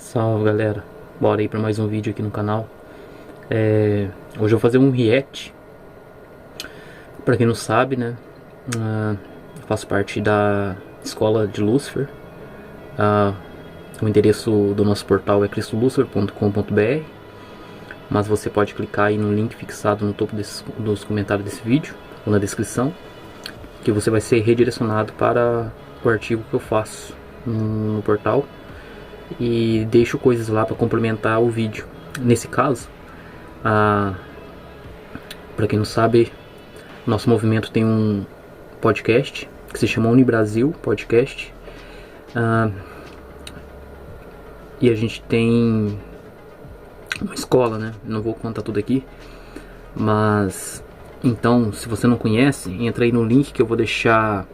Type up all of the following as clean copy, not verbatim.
Salve galera, bora aí para mais um vídeo aqui no canal. Hoje eu vou fazer um react. Para quem não sabe, né, eu faço parte da escola de Lucifer. O endereço do nosso portal é cristolucifer.com.br, mas você pode clicar aí no link fixado no topo dos comentários desse vídeo ou na descrição, que você vai ser redirecionado para o artigo que eu faço no portal. E deixo coisas lá para complementar o vídeo. Nesse caso, para quem não sabe, nosso movimento tem um podcast que se chama Unibrasil Podcast. E a gente tem uma escola, né? Não vou contar tudo aqui, mas então, se você não conhece, entra aí no link que eu vou deixar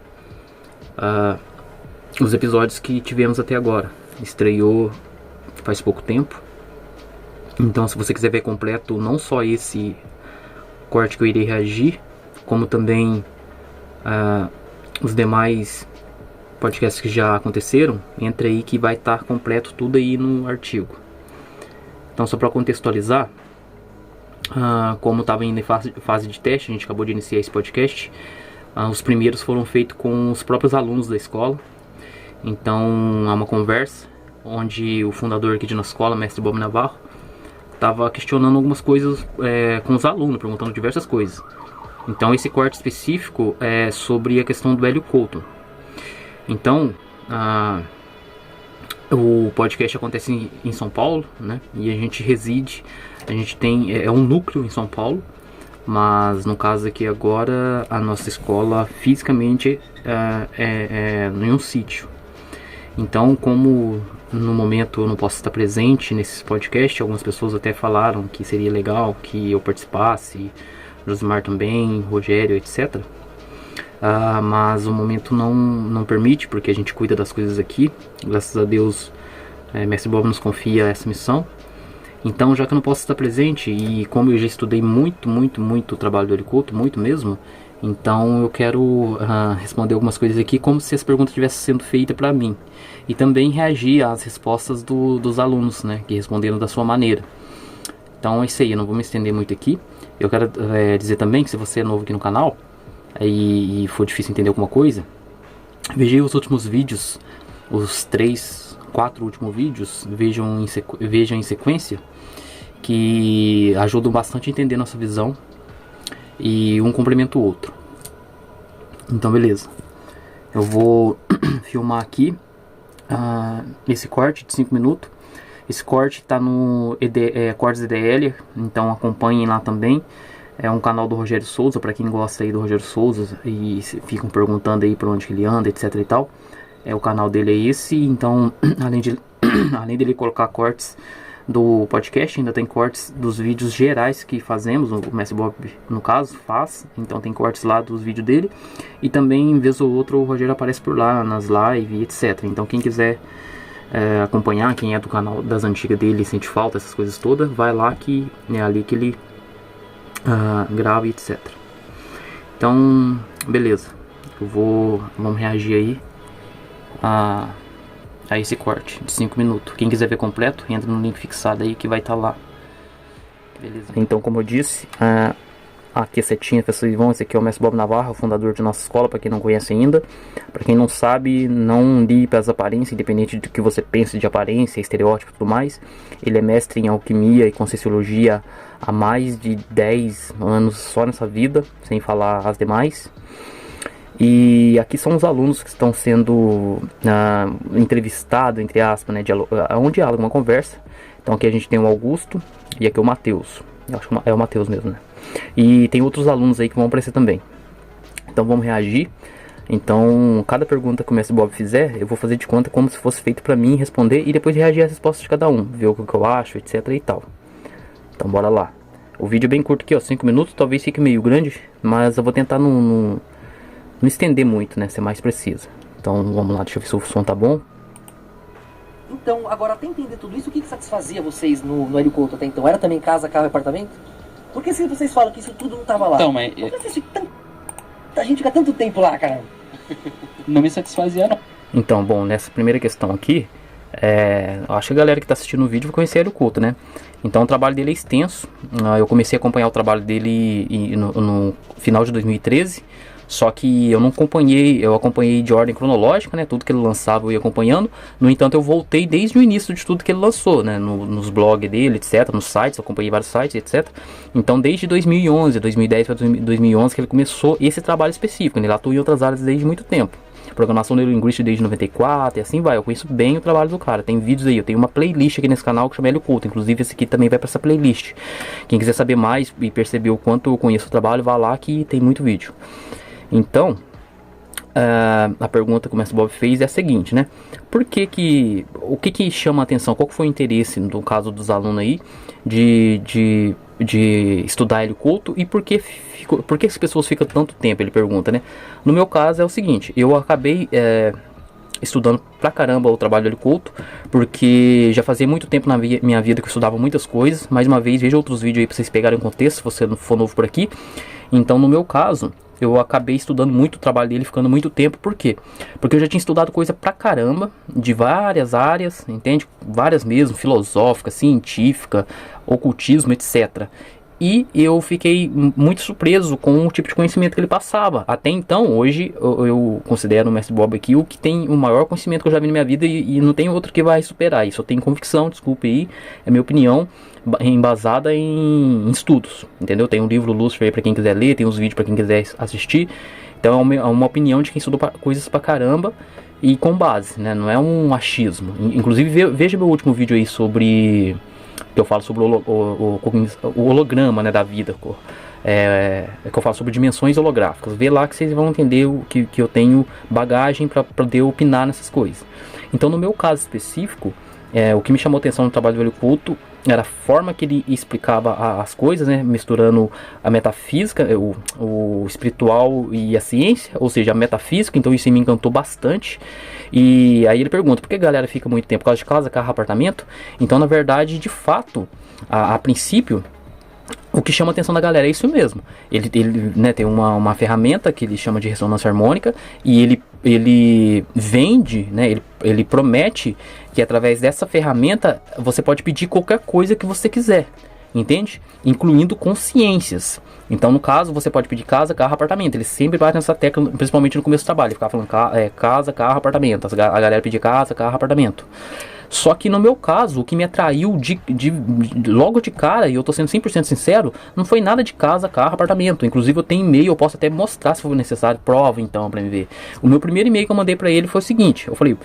os episódios que tivemos até agora. Estreou faz pouco tempo, então se você quiser ver completo não só esse corte que eu irei reagir, como também os demais podcasts que já aconteceram, entra aí que vai estar completo tudo aí no artigo. Então, só para contextualizar, como estava ainda em fase de teste, a gente acabou de iniciar esse podcast. Os primeiros foram feitos com os próprios alunos da escola. Então, há uma conversa onde o fundador aqui de nossa escola, mestre Bob Navarro, estava questionando algumas coisas com os alunos, perguntando diversas coisas. Então, esse corte específico é sobre a questão do Hélio Couto. Então, o podcast acontece em São Paulo, né? E a gente reside, a gente tem um núcleo em São Paulo, mas no caso aqui agora, a nossa escola fisicamente é em um sítio. Então, como no momento eu não posso estar presente nesse podcast, algumas pessoas até falaram que seria legal que eu participasse, Josimar também, Rogério, etc. Mas o momento não permite, porque a gente cuida das coisas aqui. Graças a Deus, Mestre Bob nos confia essa missão. Então, já que eu não posso estar presente, e como eu já estudei muito o trabalho do Hélio Couto, muito mesmo, então eu quero responder algumas coisas aqui como se as perguntas estivessem sendo feitas para mim. E também reagir às respostas dos alunos, né, que responderam da sua maneira. Então é isso aí, eu não vou me estender muito aqui. Eu quero dizer também que se você é novo aqui no canal e for difícil entender alguma coisa, veja os últimos vídeos, os 4 últimos vídeos, vejam em sequência, que ajudam bastante a entender nossa visão. E um complementa o outro. Então beleza, eu vou filmar aqui esse corte de 5 minutos. Esse corte está no Cortes EDL, então acompanhem lá também. É um canal do Rogério Souza, para quem gosta aí do Rogério Souza e ficam perguntando aí para onde que ele anda, etc e tal. O canal dele é esse. Então, além dele colocar cortes do podcast, ainda tem cortes dos vídeos gerais que fazemos, o Mestre Bob no caso faz, então tem cortes lá dos vídeos dele, e também vez ou outra o Rogério aparece por lá nas lives, etc. Então quem quiser acompanhar, quem é do canal das antigas dele, sente falta, essas coisas todas, vai lá que é ali que ele grava, etc. Então beleza, vamos reagir aí a esse corte de 5 minutos. Quem quiser ver completo, entra no link fixado aí que vai estar lá. Beleza? Então, como eu disse, aqui a setinha, vocês vão, esse aqui é o Mestre Bob Navarro, fundador de nossa escola, para quem não conhece ainda. Para quem não sabe, não ligue para as aparências, independente do que você pense de aparência, estereótipo e tudo mais. Ele é mestre em alquimia e conscienciologia há mais de 10 anos só nessa vida, sem falar as demais. E aqui são os alunos que estão sendo entrevistados, entre aspas, né, um diálogo, uma conversa. Então aqui a gente tem o Augusto e aqui o Matheus. Eu acho que é o Matheus mesmo, né? E tem outros alunos aí que vão aparecer também. Então vamos reagir. Então cada pergunta que o Mestre Bob fizer, eu vou fazer de conta como se fosse feito pra mim responder e depois reagir às respostas de cada um, ver o que eu acho, etc e tal. Então bora lá. O vídeo é bem curto aqui, ó, 5 minutos, talvez fique meio grande, mas eu vou tentar não estender muito, né, ser mais preciso. Então vamos lá, deixa eu ver se o som tá bom. Então, agora até entender tudo isso, o que satisfazia vocês no Hélio Couto até então? Era também casa, carro e apartamento? Por que se vocês falam que isso tudo não tava lá? Então, mas... Por que vocês ficam a gente fica tanto tempo lá, cara? Não me satisfazia, não. Então, bom, nessa primeira questão aqui, Eu acho que a galera que está assistindo o vídeo vai conhecer Hélio Couto, né? Então o trabalho dele é extenso. Eu comecei a acompanhar o trabalho dele no final de 2013. Só que eu não acompanhei, eu acompanhei de ordem cronológica, né? Tudo que ele lançava eu ia acompanhando. No entanto, eu voltei desde o início de tudo que ele lançou, né? Nos blogs dele, etc. Nos sites, eu acompanhei vários sites, etc. Então, desde 2011, 2010 para 2011 que ele começou esse trabalho específico, né? Ele atua em outras áreas desde muito tempo. Programação neurolinguística desde 94 e assim vai. Eu conheço bem o trabalho do cara. Tem vídeos aí, eu tenho uma playlist aqui nesse canal que chama Hélio Couto. Inclusive esse aqui também vai para essa playlist. Quem quiser saber mais e perceber o quanto eu conheço o trabalho, vá lá que tem muito vídeo. Então, a pergunta que o Mestre Bob fez é a seguinte, né? O que chama a atenção? Qual que foi o interesse, no caso dos alunos aí, de estudar Hélio Couto? E por que as pessoas ficam tanto tempo? Ele pergunta, né? No meu caso é o seguinte, eu acabei estudando pra caramba o trabalho do Hélio Couto, porque já fazia muito tempo na minha vida que eu estudava muitas coisas. Mais uma vez, veja outros vídeos aí pra vocês pegarem o contexto, se você não for novo por aqui. Então, no meu caso, eu acabei estudando muito o trabalho dele, ficando muito tempo. Por quê? Porque eu já tinha estudado coisa pra caramba, de várias áreas, entende? Várias mesmo, filosófica, científica, ocultismo, etc. E eu fiquei muito surpreso com o tipo de conhecimento que ele passava. Até então, hoje, eu considero o Mestre Bob aqui o que tem o maior conhecimento que eu já vi na minha vida, e não tem outro que vai superar isso. Eu tenho convicção, desculpe aí, é minha opinião, embasada em estudos, entendeu? Tem um livro Lúcifer aí pra quem quiser ler, tem uns vídeos pra quem quiser assistir. Então é uma opinião de quem estudou coisas pra caramba e com base, né? Não é um achismo. Inclusive, veja meu último vídeo aí sobre... que eu falo sobre o holograma, né, da vida, que eu falo sobre dimensões holográficas. Vê lá que vocês vão entender que eu tenho bagagem para poder opinar nessas coisas. Então, no meu caso específico, o que me chamou a atenção no trabalho do Hélio Couto era a forma que ele explicava as coisas, né, misturando a metafísica, o espiritual e a ciência, ou seja, a metafísica. Então isso me encantou bastante. E aí ele pergunta, por que a galera fica muito tempo? Por causa de casa, carro, apartamento? Então, na verdade, de fato, a princípio, o que chama a atenção da galera é isso mesmo. Ele né, tem uma ferramenta que ele chama de ressonância harmônica, e ele vende, né, ele promete que através dessa ferramenta você pode pedir qualquer coisa que você quiser, entende? Incluindo consciências. Então, no caso, você pode pedir casa, carro, apartamento. Ele sempre bate nessa tecla, principalmente no começo do trabalho. Ele ficava falando casa, carro, apartamento. A galera pedia casa, carro, apartamento. Só que no meu caso, o que me atraiu logo de cara, e eu tô sendo 100% sincero, não foi nada de casa, carro, apartamento. Inclusive eu tenho e-mail, eu posso até mostrar se for necessário, prova então pra me ver. O meu primeiro e-mail que eu mandei pra ele foi o seguinte, eu falei,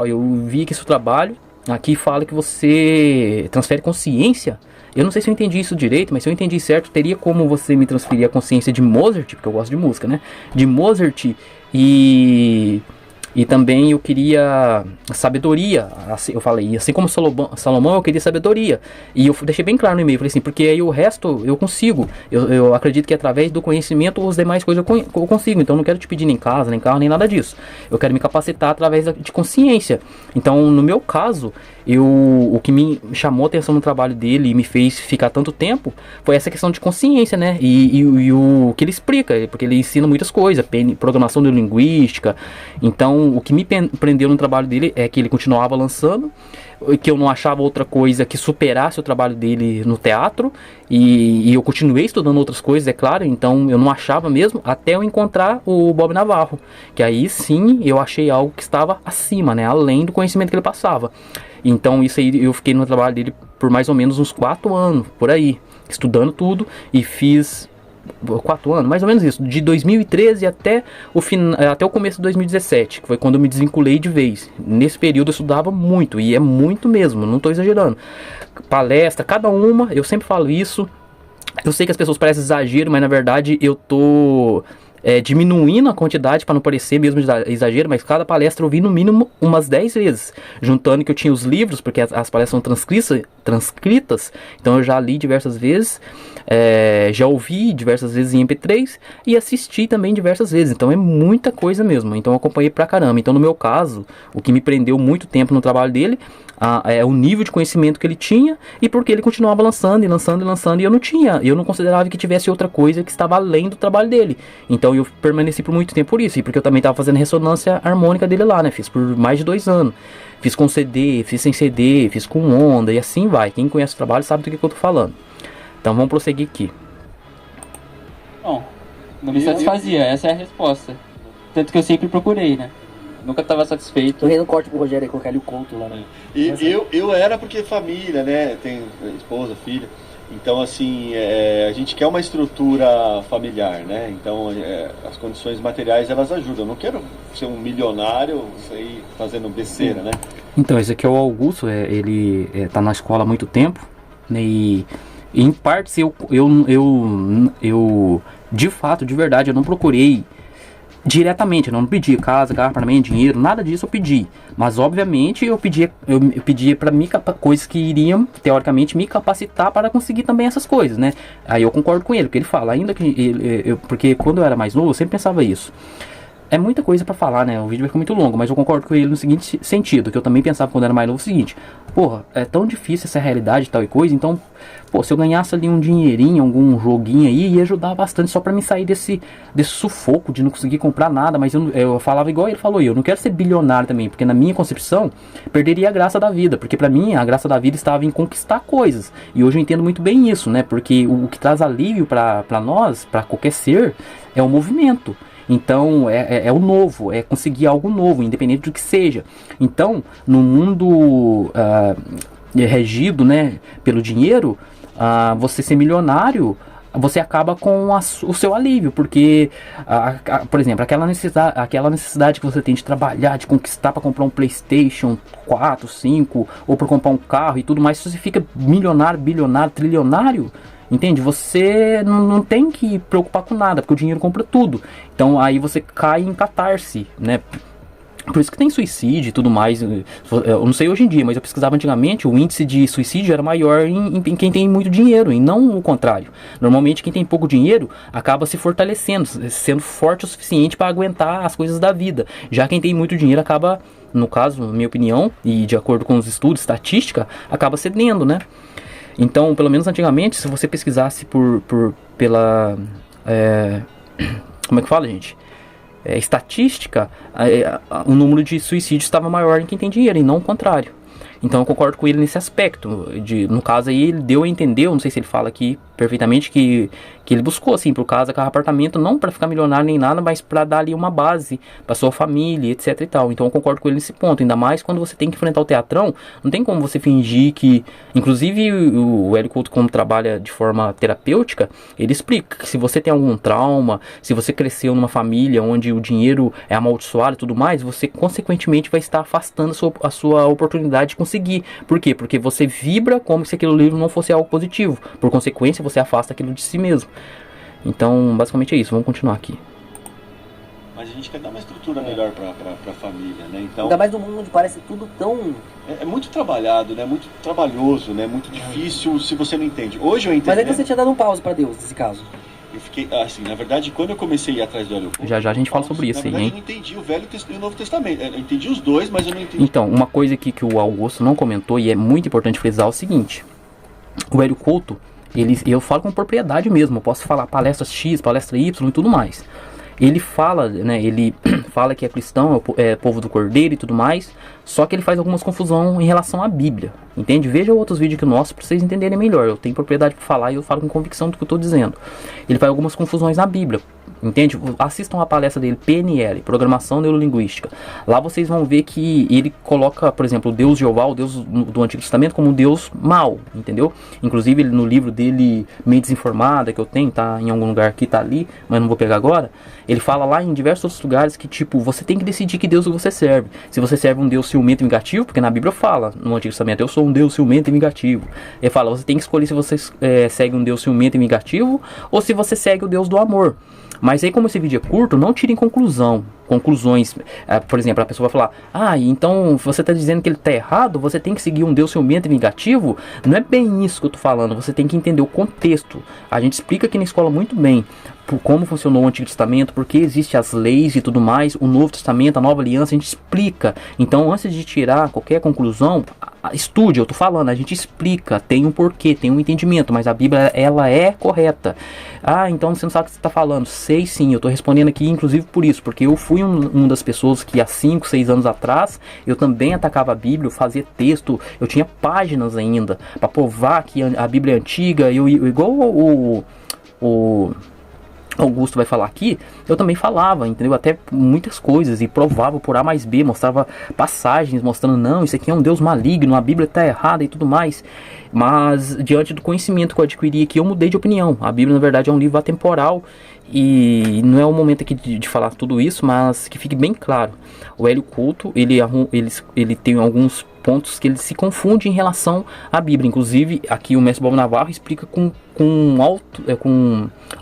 eu vi que esse trabalho aqui fala que você transfere consciência. Eu não sei se eu entendi isso direito, mas se eu entendi certo, teria como você me transferir a consciência de Mozart, porque eu gosto de música, né? De Mozart e também eu queria sabedoria. Eu falei, assim como Salomão, eu queria sabedoria. E eu deixei bem claro no e-mail, falei assim, porque aí o resto eu consigo. Eu acredito que através do conhecimento as demais coisas eu consigo. Então eu não quero te pedir nem casa, nem carro, nem nada disso. Eu quero me capacitar através de consciência. Então, no meu caso, o que me chamou a atenção no trabalho dele e me fez ficar tanto tempo foi essa questão de consciência, né? E o que ele explica, porque ele ensina muitas coisas, programação neurolinguística. Então, o que me prendeu no trabalho dele é que ele continuava lançando, que eu não achava outra coisa que superasse o trabalho dele no teatro, e eu continuei estudando outras coisas, é claro. Então eu não achava mesmo, até eu encontrar o Bob Navarro, que aí sim eu achei algo que estava acima, né, além do conhecimento que ele passava. Então isso aí, eu fiquei no trabalho dele por mais ou menos uns 4 anos, por aí, estudando tudo, e fiz 4 anos, mais ou menos isso, de 2013 até o começo de 2017, que foi quando eu me desvinculei de vez. Nesse período eu estudava muito, e é muito mesmo, não estou exagerando. Palestra, cada uma, eu sempre falo isso. Eu sei que as pessoas parecem exagero, mas na verdade eu tô diminuindo a quantidade para não parecer mesmo exagero, mas cada palestra eu vi no mínimo umas 10 vezes, juntando que eu tinha os livros, porque as palestras são transcritas, então eu já li diversas vezes, já ouvi diversas vezes em MP3 e assisti também diversas vezes. Então é muita coisa mesmo, então eu acompanhei pra caramba. Então no meu caso, o que me prendeu muito tempo no trabalho dele é o nível de conhecimento que ele tinha, e porque ele continuava lançando e lançando e lançando, e eu não considerava que tivesse outra coisa que estava além do trabalho dele. Então Então eu permaneci por muito tempo por isso, e porque eu também tava fazendo ressonância harmônica dele lá, né? Fiz por mais de 2 anos. Fiz com CD, fiz sem CD, fiz com onda, e assim vai. Quem conhece o trabalho sabe do que eu tô falando. Então vamos prosseguir aqui. Bom, não me satisfazia, essa é a resposta. Tanto que eu sempre procurei, né? Nunca estava satisfeito. Tô rindo corte pro Rogério aí, colocar ali o conto lá, né? E eu era porque família, né? Tem esposa, filha. Então, assim, a gente quer uma estrutura familiar, né? Então, as condições materiais, elas ajudam. Eu não quero ser um milionário, sair fazendo besteira, né? Então, esse aqui é o Augusto, ele tá na escola há muito tempo, né? E em partes eu de fato, de verdade, eu não procurei diretamente, eu não pedi casa, carro, apartamento, dinheiro, nada disso eu pedi. Mas obviamente eu pedia para mim coisas que iriam teoricamente me capacitar para conseguir também essas coisas, né? Aí eu concordo com ele, porque ele fala, ainda que porque quando eu era mais novo eu sempre pensava isso. É muita coisa pra falar, né? O vídeo vai ficar muito longo, mas eu concordo com ele no seguinte sentido, que eu também pensava quando era mais novo o seguinte: porra, é tão difícil essa realidade e tal e coisa, então, pô, se eu ganhasse ali um dinheirinho, algum joguinho aí, ia ajudar bastante só pra me sair desse sufoco de não conseguir comprar nada. Mas eu falava igual ele falou, eu não quero ser bilionário também, porque na minha concepção, perderia a graça da vida, porque pra mim, a graça da vida estava em conquistar coisas, e hoje eu entendo muito bem isso, né? Porque o que traz alívio pra nós, pra qualquer ser, é o movimento. Então, é o novo, é conseguir algo novo, independente do que seja. Então, no mundo regido, né, pelo dinheiro, você ser milionário, você acaba com o seu alívio, porque, por exemplo, aquela necessidade que você tem de trabalhar, de conquistar para comprar um PlayStation 4, 5, ou para comprar um carro e tudo mais, se você fica milionário, bilionário, trilionário, entende? Você não tem que preocupar com nada, porque o dinheiro compra tudo. Então aí você cai em catarse, né? Por isso que tem suicídio e tudo mais. Eu não sei hoje em dia, mas eu pesquisava antigamente, o índice de suicídio era maior em quem tem muito dinheiro, e não o contrário. Normalmente quem tem pouco dinheiro acaba se fortalecendo, sendo forte o suficiente para aguentar as coisas da vida. Já quem tem muito dinheiro acaba, no caso, na minha opinião, e de acordo com os estudos, estatística, acaba cedendo, né? Então, pelo menos antigamente, se você pesquisasse pela... como é que fala, gente? Estatística, o número de suicídios estava maior em quem tem dinheiro, e não o contrário. Então eu concordo com ele nesse aspecto. No caso aí, ele deu a entender, eu não sei se ele fala aqui perfeitamente, que ele buscou, assim, pro casa, carro, apartamento, não para ficar milionário nem nada, mas para dar ali uma base para sua família, etc e tal. Então eu concordo com ele nesse ponto, ainda mais quando você tem que enfrentar o teatrão, não tem como você fingir que... Inclusive o Hélio Couto, como trabalha de forma terapêutica, ele explica que se você tem algum trauma, se você cresceu numa família onde o dinheiro é amaldiçoado e tudo mais, você consequentemente vai estar afastando a sua oportunidade de conseguir. Por quê? Porque você vibra como se aquele livro não fosse algo positivo. Por consequência, você afasta aquilo de si mesmo. Então, basicamente é isso. Vamos continuar aqui. Mas a gente quer dar uma estrutura melhor pra família, né? Então, ainda mais no mundo onde parece tudo tão... É muito trabalhado, né? Muito trabalhoso, né? Muito difícil se você não entende. Hoje eu entendi. Mas é que você tinha dado um pause pra Deus, nesse caso. Eu fiquei, assim, na verdade, quando eu comecei a ir atrás do Hélio Couto... Já a gente fala sobre isso aí, hein? Eu não entendi o Velho e o Novo Testamento. Eu entendi os dois, mas eu não entendi... Então, uma coisa aqui que o Augusto não comentou, e é muito importante frisar, é o seguinte. O Hélio Couto, eu falo com propriedade mesmo, eu posso falar palestra X, palestra Y e tudo mais. Ele fala, né, ele fala que é cristão, é povo do Cordeiro e tudo mais, só que ele faz algumas confusão em relação à Bíblia, entende? Veja outros vídeos que nossos para vocês entenderem melhor. Eu tenho propriedade para falar e eu falo com convicção do que eu estou dizendo. Ele faz algumas confusões na Bíblia, entende? Assistam a palestra dele, PNL, Programação Neurolinguística. Lá vocês vão ver que ele coloca, por exemplo, o Deus Jeová, o Deus do Antigo Testamento, como um Deus mau, entendeu? Inclusive ele, no livro dele, Mente Desinformada, que eu tenho, tá em algum lugar aqui, tá ali, mas não vou pegar agora. Ele fala lá em diversos outros lugares que, tipo, você tem que decidir que Deus você serve. Se você serve um Deus ciumento e vingativo, porque na Bíblia fala, no Antigo Testamento, eu sou um Deus ciumento e vingativo. Ele fala, você tem que escolher se você segue um Deus ciumento e vingativo, ou se você segue o Deus do amor. Mas aí, como esse vídeo é curto, não tirem conclusão conclusões. Por exemplo, a pessoa vai falar, então você está dizendo que ele está errado, você tem que seguir um Deus ciumento e vingativo? Não é bem isso que eu estou falando, você tem que entender o contexto. A gente explica aqui na escola muito bem como funcionou o Antigo Testamento, porque existem as leis e tudo mais, o Novo Testamento, a Nova Aliança, a gente explica. Então, antes de tirar qualquer conclusão, estude, eu tô falando, a gente explica, tem um porquê, tem um entendimento, mas a Bíblia, ela é correta. Então você não sabe o que você está falando. Sei sim, eu tô respondendo aqui, inclusive por isso, porque eu fui uma das pessoas que há 5, 6 anos atrás, eu também atacava a Bíblia, eu fazia texto, eu tinha páginas ainda, para provar que a Bíblia é antiga, igual o Augusto vai falar aqui, eu também falava, entendeu? Até muitas coisas, e provava por A mais B, mostrava passagens mostrando, não, isso aqui é um Deus maligno, a Bíblia está errada e tudo mais. Mas diante do conhecimento que eu adquiri aqui, eu mudei de opinião. A Bíblia, na verdade, é um livro atemporal, e não é o momento aqui de falar tudo isso, mas que fique bem claro. O Hélio Couto, ele tem alguns pontos que ele se confunde em relação à Bíblia. Inclusive, aqui o mestre Bob Navarro explica com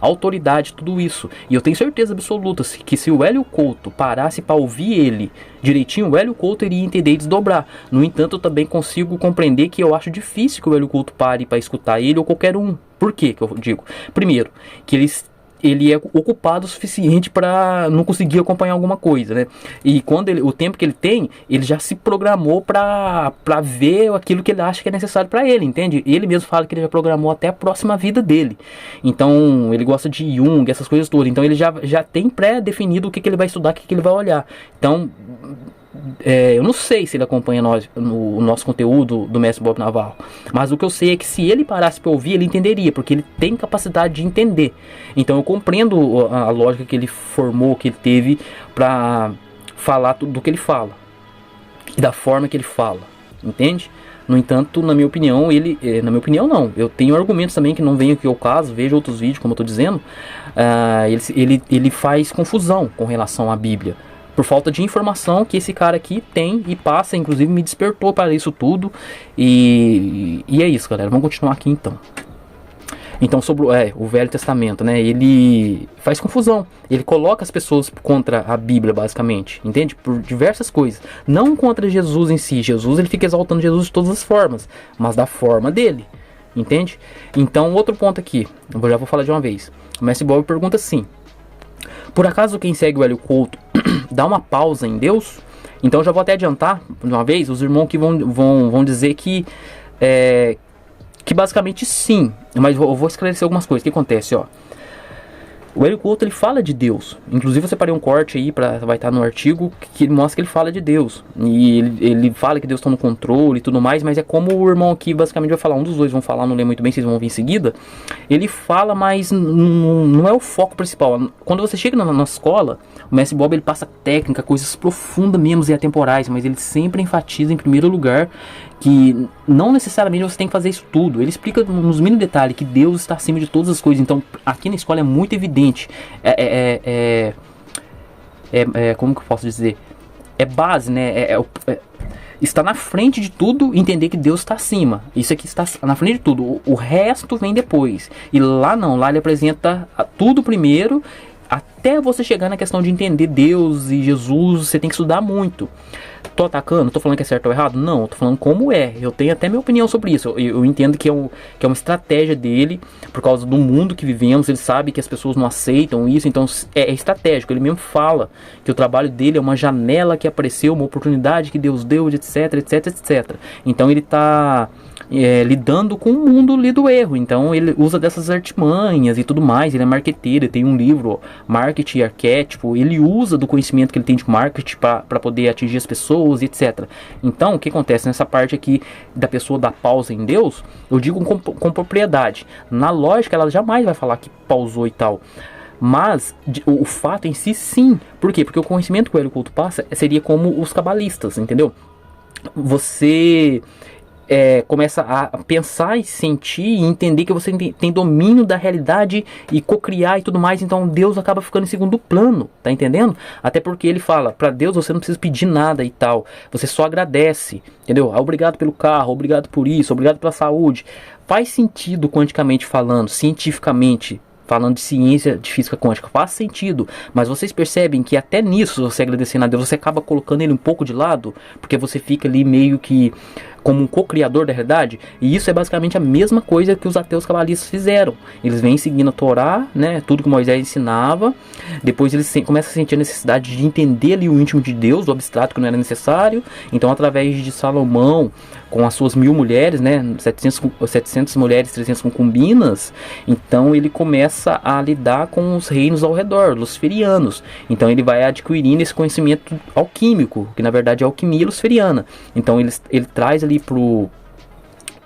autoridade tudo isso. E eu tenho certeza absoluta que se o Hélio Couto parasse para ouvir ele direitinho, o Hélio Couto iria entender e desdobrar. No entanto, eu também consigo compreender que eu acho difícil que o Hélio Couto pare para escutar ele ou qualquer um. Por quê que eu digo? Primeiro, que ele é ocupado o suficiente para não conseguir acompanhar alguma coisa, né? E quando o tempo que ele tem, ele já se programou para ver aquilo que ele acha que é necessário para ele, entende? Ele mesmo fala que ele já programou até a próxima vida dele. Então, ele gosta de Jung, essas coisas todas. Então, ele já tem pré-definido o que ele vai estudar, o que ele vai olhar. Então, eu não sei se ele acompanha o nosso conteúdo do mestre Bob Navarro, mas o que eu sei é que se ele parasse para ouvir, ele entenderia, porque ele tem capacidade de entender. Então eu compreendo a lógica que ele formou, que ele teve para falar tudo do que ele fala e da forma que ele fala, entende? No entanto, na minha opinião, eu tenho argumentos também que não vem aqui ao caso, veja outros vídeos, como eu estou dizendo. Ele faz confusão com relação à Bíblia, por falta de informação que esse cara aqui tem e passa, inclusive me despertou para isso tudo. E é isso, galera. Vamos continuar aqui então. Então, sobre o Velho Testamento, né? Ele faz confusão. Ele coloca as pessoas contra a Bíblia, basicamente. Entende? Por diversas coisas. Não contra Jesus em si. Jesus, ele fica exaltando Jesus de todas as formas, mas da forma dele. Entende? Então, outro ponto aqui. Eu já vou falar de uma vez. O mestre Bob pergunta assim: por acaso quem segue o Hélio Couto dá uma pausa em Deus? Então já vou até adiantar de uma vez, os irmãos que vão dizer que basicamente sim, mas eu vou esclarecer algumas coisas. O que acontece, ó? O Hélio Couto, ele fala de Deus. Inclusive eu separei um corte aí, vai estar no artigo, que ele mostra que ele fala de Deus. E ele fala que Deus está no controle e tudo mais, mas é como o irmão aqui basicamente vai falar, um dos dois vão falar, não lembro muito bem, vocês vão ouvir em seguida. Ele fala, mas não é o foco principal. Quando você chega na escola, o mestre Bob, ele passa técnica, coisas profundas mesmo e atemporais, mas ele sempre enfatiza em primeiro lugar que não necessariamente você tem que fazer isso tudo. Ele explica nos mínimos detalhes que Deus está acima de todas as coisas. Então aqui na escola é muito evidente. Como que eu posso dizer? É base, né? Está na frente de tudo, entender que Deus está acima. Isso aqui está na frente de tudo. O resto vem depois. E lá não, lá ele apresenta tudo primeiro. Até você chegar na questão de entender Deus e Jesus, você tem que estudar muito. Tô atacando? Tô falando que é certo ou errado? Não, tô falando como é. Eu tenho até minha opinião sobre isso. Eu entendo que é uma estratégia dele, por causa do mundo que vivemos. Ele sabe que as pessoas não aceitam isso, então é estratégico. Ele mesmo fala que o trabalho dele é uma janela que apareceu, uma oportunidade que Deus deu, etc, etc, etc. Então ele tá lidando com o mundo ali do erro. Então ele usa dessas artimanhas e tudo mais. Ele é marqueteiro, ele tem um livro, Marketing e Arquétipo. Ele usa do conhecimento que ele tem de marketing para poder atingir as pessoas, etc. Então o que acontece nessa parte aqui da pessoa dar pausa em Deus? Eu digo com propriedade. Na lógica ela jamais vai falar que pausou e tal, mas o fato em si sim. Por quê? Porque o conhecimento que o Hélio Couto passa seria como os cabalistas, entendeu? Você começa a pensar e sentir e entender que você tem domínio da realidade e cocriar e tudo mais. Então Deus acaba ficando em segundo plano, tá entendendo? Até porque ele fala, para Deus você não precisa pedir nada e tal, você só agradece, entendeu? Obrigado pelo carro, obrigado por isso, obrigado pela saúde. Faz sentido quanticamente falando, cientificamente falando de ciência, de física quântica, faz sentido, mas vocês percebem que até nisso, você agradecendo a Deus, você acaba colocando ele um pouco de lado, porque você fica ali meio que como um co-criador da realidade, e isso é basicamente a mesma coisa que os ateus cabalistas fizeram. Eles vêm seguindo a Torá, né, tudo que Moisés ensinava, depois eles começam a sentir a necessidade de entender ali o íntimo de Deus, o abstrato que não era necessário, então através de Salomão, com as suas 1000 mulheres, né, 700 mulheres, 300 concubinas, então ele começa a lidar com os reinos ao redor, luciferianos, então ele vai adquirindo esse conhecimento alquímico, que na verdade é alquimia luciferiana, então ele traz ali pro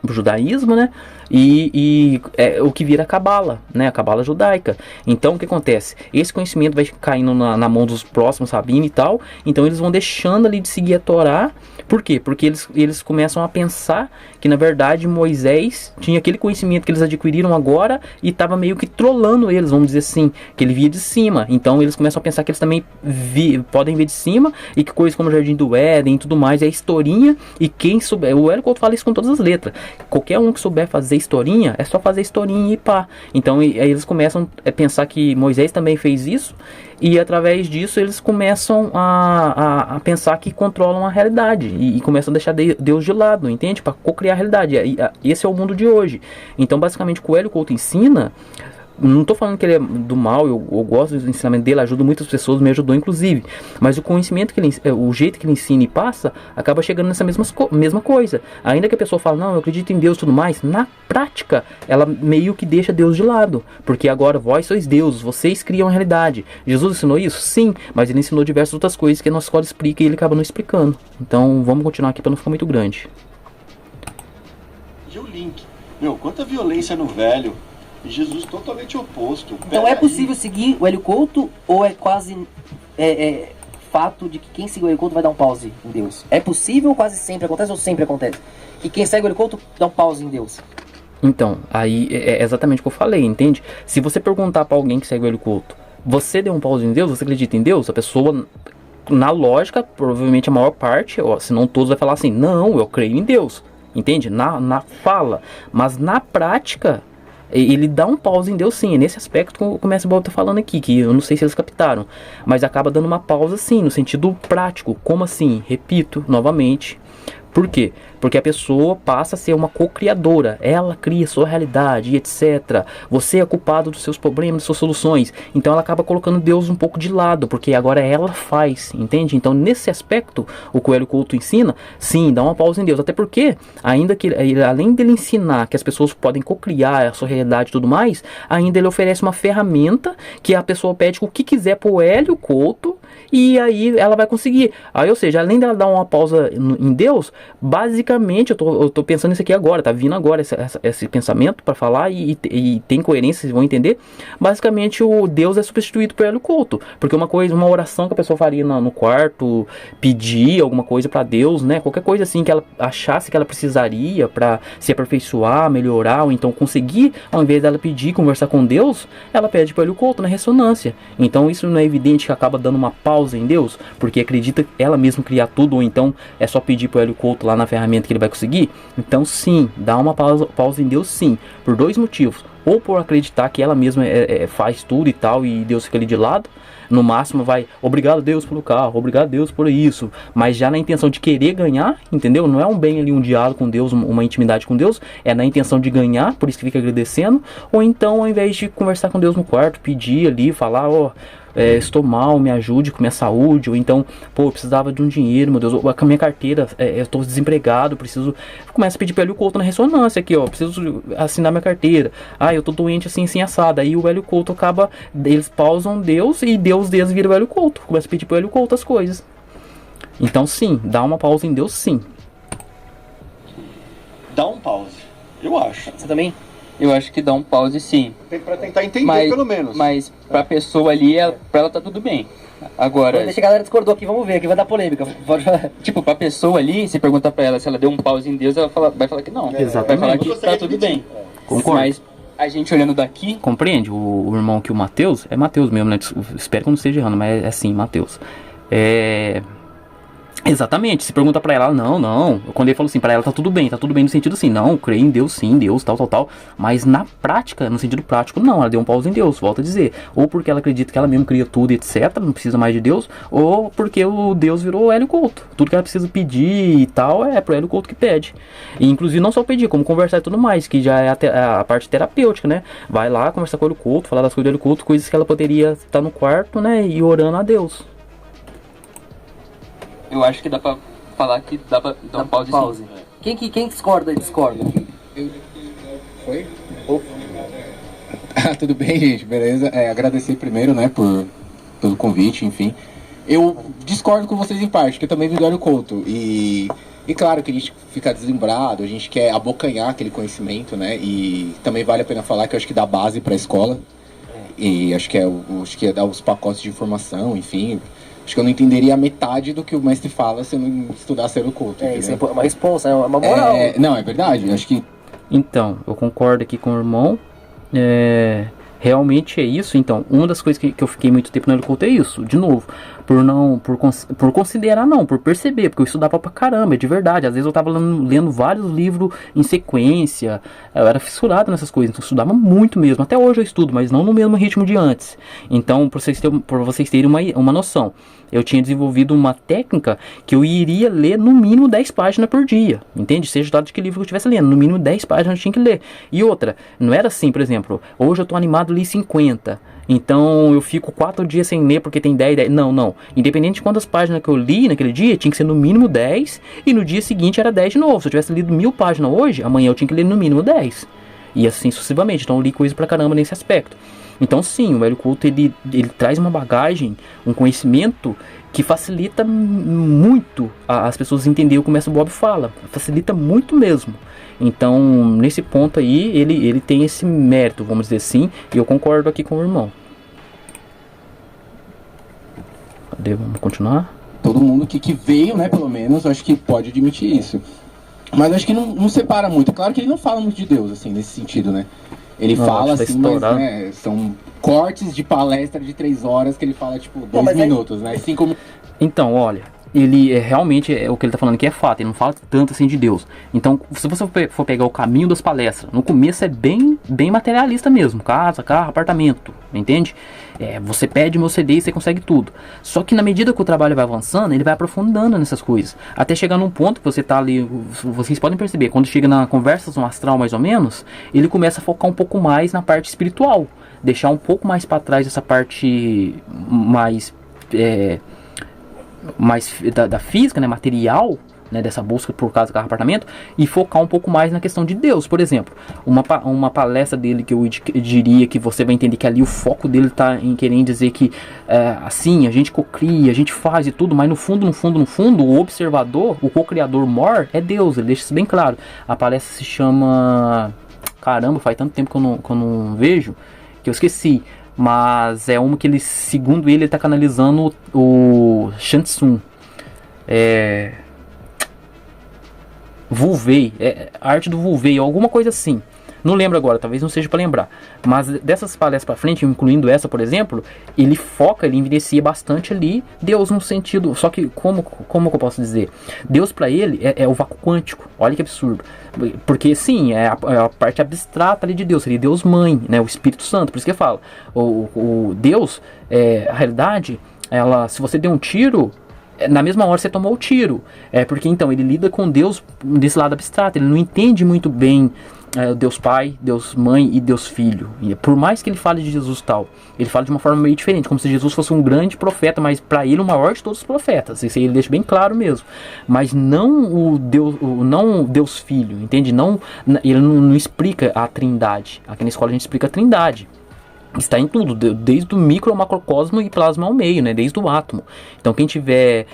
judaísmo, né? E é o que vira a cabala, né? A cabala judaica. Então o que acontece? Esse conhecimento vai caindo na mão dos próximos rabinos e tal. Então eles vão deixando ali de seguir a Torá. Por quê? Porque eles começam a pensar que na verdade Moisés tinha aquele conhecimento que eles adquiriram agora e estava meio que trolando eles, vamos dizer assim, que ele via de cima. Então eles começam a pensar que eles também podem ver de cima e que coisas como o Jardim do Éden e tudo mais é historinha, e quem souber, o Hélio Couto fala isso com todas as letras, qualquer um que souber fazer historinha, é só fazer historinha e pá. Então aí eles começam a pensar que Moisés também fez isso, e através disso eles começam a pensar que controlam a realidade e começam a deixar Deus de lado, entende? Para co-criar a realidade. Esse é o mundo de hoje. Então basicamente o que o Hélio Couto ensina, não estou falando que ele é do mal, eu gosto do ensinamento dele, ajuda muitas pessoas, me ajudou inclusive, mas o conhecimento que ele, o jeito que ele ensina e passa, acaba chegando nessa mesma coisa. Ainda que a pessoa fale, não, eu acredito em Deus e tudo mais, na prática, ela meio que deixa Deus de lado, porque agora vós sois deuses, vocês criam a realidade. Jesus ensinou isso? Sim, mas ele ensinou diversas outras coisas que a nossa escola explica e ele acaba não explicando. Então vamos continuar aqui para não ficar muito grande. E o link? Meu, quanta violência no velho. E Jesus totalmente oposto. Então é possível seguir o Hélio Couto ou é quase fato de que quem seguir o Hélio Couto vai dar um pause em Deus? É possível ou quase sempre acontece ou sempre acontece? Que quem segue o Hélio Couto dá um pause em Deus? Então, aí é exatamente o que eu falei, entende? Se você perguntar pra alguém que segue o Hélio Couto, você deu um pause em Deus? Você acredita em Deus? A pessoa, na lógica, provavelmente a maior parte, se não todos, vai falar assim, não, eu creio em Deus. Entende? Na fala. Mas na prática, ele dá um pause em Deus sim. É nesse aspecto que o Mestre Bob tá falando aqui, que eu não sei se eles captaram, mas acaba dando uma pausa sim, no sentido prático. Como assim? Repito novamente. Por quê? Porque a pessoa passa a ser uma co-criadora. Ela cria sua realidade, etc. Você é culpado dos seus problemas, das suas soluções. Então ela acaba colocando Deus um pouco de lado, porque agora ela faz, entende? Então nesse aspecto, o que o Hélio Couto ensina, sim, dá uma pausa em Deus. Até porque, ainda que além dele ensinar que as pessoas podem co-criar a sua realidade e tudo mais, ainda ele oferece uma ferramenta que a pessoa pede o que quiser pro Hélio Couto, e aí ela vai conseguir. Aí, ou seja, além dela dar uma pausa em Deus, basicamente, eu tô pensando nisso aqui agora, tá vindo agora esse pensamento para falar e tem coerência, vocês vão entender. Basicamente, o Deus é substituído por Hélio Couto, porque uma oração que a pessoa faria no quarto, pedir alguma coisa para Deus, né, qualquer coisa assim que ela achasse que ela precisaria para se aperfeiçoar, melhorar, ou então conseguir, ao invés dela pedir, conversar com Deus, ela pede para Hélio Couto na ressonância. Então isso não é evidente que acaba dando uma pausa em Deus, porque acredita ela mesma criar tudo, ou então é só pedir para o Hélio Couto lá na ferramenta que ele vai conseguir? Então sim, dá uma pausa em Deus sim, por dois motivos. Ou por acreditar que ela mesma faz tudo e tal, e Deus fica ali de lado. No máximo vai, obrigado Deus pelo carro, obrigado Deus por isso, mas já na intenção de querer ganhar, entendeu? Não é um bem ali, um diálogo com Deus, uma intimidade com Deus, é na intenção de ganhar, por isso que fica agradecendo. Ou então, ao invés de conversar com Deus no quarto, pedir ali, falar, estou mal, me ajude com minha saúde, ou então, eu precisava de um dinheiro, meu Deus, com a minha carteira, eu estou desempregado, preciso, começa a pedir para o Hélio Couto na ressonância aqui, preciso assinar minha carteira, eu estou doente assim, assim, assado, aí o Hélio Couto acaba, eles pausam Deus, e Deus deles vira o Hélio Couto, começa a pedir para o Hélio Couto as coisas. Então sim, dá uma pausa em Deus sim. Dá um pause, eu acho. Você também? Eu acho que dá um pause sim. Pra tentar entender pelo menos. Mas pra pessoa ali, pra ela tá tudo bem. Agora... Deixa a galera discordou aqui, vamos ver, aqui vai dar polêmica. Tipo, pra pessoa ali, se perguntar pra ela se ela deu um pause em Deus, ela vai falar que não. Exatamente. Vai falar que tá tudo bem. Concordo. Mas a gente olhando daqui... Compreende? O irmão aqui, o Mateus, é Mateus mesmo, né? Espero que eu não esteja errando, mas é assim, Mateus. Exatamente, se pergunta pra ela, não, quando ele falou assim, pra ela tá tudo bem no sentido assim, não, creio em Deus sim, Deus, tal, mas na prática, no sentido prático, não, ela deu um pause em Deus, volta a dizer, ou porque ela acredita que ela mesmo cria tudo, etc, não precisa mais de Deus, ou porque o Deus virou o Hélio Couto, tudo que ela precisa pedir e tal, é pro Hélio Couto que pede, e inclusive não só pedir, como conversar e tudo mais, que já é a parte terapêutica, né, vai lá, conversar com o Hélio Couto, falar das coisas do Hélio Couto, coisas que ela poderia estar no quarto, né, e orando a Deus. Eu acho que dá pra falar que dá pra dar um pause. Quem discorda? Oi? Tudo bem, gente, beleza? Agradecer primeiro, né, pelo convite, enfim. Eu discordo com vocês em parte, que eu também vim do Hélio Couto. E claro que a gente fica deslembrado, a gente quer abocanhar aquele conhecimento, né? E também vale a pena falar que eu acho que dá base pra escola. E acho que é dar os pacotes de informação, enfim. Acho que eu não entenderia a metade do que o mestre fala se eu não estudasse Hélio Couto. Isso é uma responsa, é uma moral. Não, é verdade, acho que... Então, eu concordo aqui com o irmão, realmente é isso. Então, uma das coisas que eu fiquei muito tempo no Hélio Couto é isso, de novo, por considerar não, por perceber, porque eu estudava pra caramba, de verdade, às vezes eu tava lendo vários livros em sequência, eu era fissurado nessas coisas, então eu estudava muito mesmo, até hoje eu estudo, mas não no mesmo ritmo de antes. Então, pra vocês terem uma noção, eu tinha desenvolvido uma técnica que eu iria ler no mínimo 10 páginas por dia, entende? Seja dado de que livro eu estivesse lendo, no mínimo 10 páginas eu tinha que ler. E outra, não era assim, por exemplo, hoje eu tô animado a ler 50, então eu fico 4 dias sem ler porque tem 10. Não. Independente de quantas páginas que eu li naquele dia, tinha que ser no mínimo 10. E no dia seguinte era 10 de novo. Se eu tivesse lido 1000 páginas hoje, amanhã eu tinha que ler no mínimo 10. E assim sucessivamente. Então eu li coisa pra caramba nesse aspecto. Então sim, o Hélio Couto ele traz uma bagagem, um conhecimento que facilita muito as pessoas entenderem o que o mestre Bob fala. Facilita muito mesmo. Então, nesse ponto aí, ele tem esse mérito, vamos dizer assim, e eu concordo aqui com o irmão. Cadê? Vamos continuar? Todo mundo que veio, né, pelo menos, acho que pode admitir isso. Mas acho que não separa muito. Claro que ele não fala muito de Deus, assim, nesse sentido, né? Ele fala assim, mas né, são cortes de palestra de 3 horas que ele fala, tipo, 2 minutos, né? 5 minutos. Então, olha, ele realmente, o que ele tá falando aqui é fato, ele não fala tanto assim de Deus. Então, se você for pegar o caminho das palestras, no começo é bem materialista mesmo, casa, carro, apartamento, entende? Você pede meu CD e você consegue tudo. Só que na medida que o trabalho vai avançando, ele vai aprofundando nessas coisas, até chegar num ponto que você tá ali, vocês podem perceber, quando chega na conversa no astral mais ou menos, ele começa a focar um pouco mais na parte espiritual, deixar um pouco mais para trás essa parte mais da física, né, material, né, dessa busca por casa, carro, apartamento, e focar um pouco mais na questão de Deus. Por exemplo, uma palestra dele que eu diria que você vai entender que ali o foco dele está em querer dizer que assim, a gente cocria, a gente faz e tudo, mas no fundo, o observador, o co-criador mor é Deus, ele deixa isso bem claro. A palestra se chama... Caramba, faz tanto tempo que eu não vejo, que eu esqueci. Mas é uma que ele, segundo ele está canalizando o Shansung. Vulvei, a arte do Vulvei, alguma coisa assim. Não lembro agora, talvez não seja para lembrar. Mas dessas palestras para frente, incluindo essa, por exemplo, ele evidencia bastante ali Deus no sentido... Só que, como que eu posso dizer? Deus para ele é o vácuo quântico. Olha que absurdo. Porque, sim, é a parte abstrata ali de Deus. Seria Deus Mãe, né? O Espírito Santo. Por isso que fala. O Deus, a realidade, se você der um tiro... Na mesma hora você tomou o tiro. Porque então ele lida com Deus desse lado abstrato. Ele não entende muito bem Deus Pai, Deus Mãe e Deus Filho. E por mais que ele fale de Jesus tal, ele fala de uma forma meio diferente, como se Jesus fosse um grande profeta, mas para ele o maior de todos os profetas. Isso aí ele deixa bem claro mesmo. Mas não não Deus Filho, entende? Ele não explica a Trindade. Aqui na escola a gente explica a Trindade. Está em tudo, desde o micro ao macrocosmo e plasma ao meio, né? Desde o átomo. Então quem quiser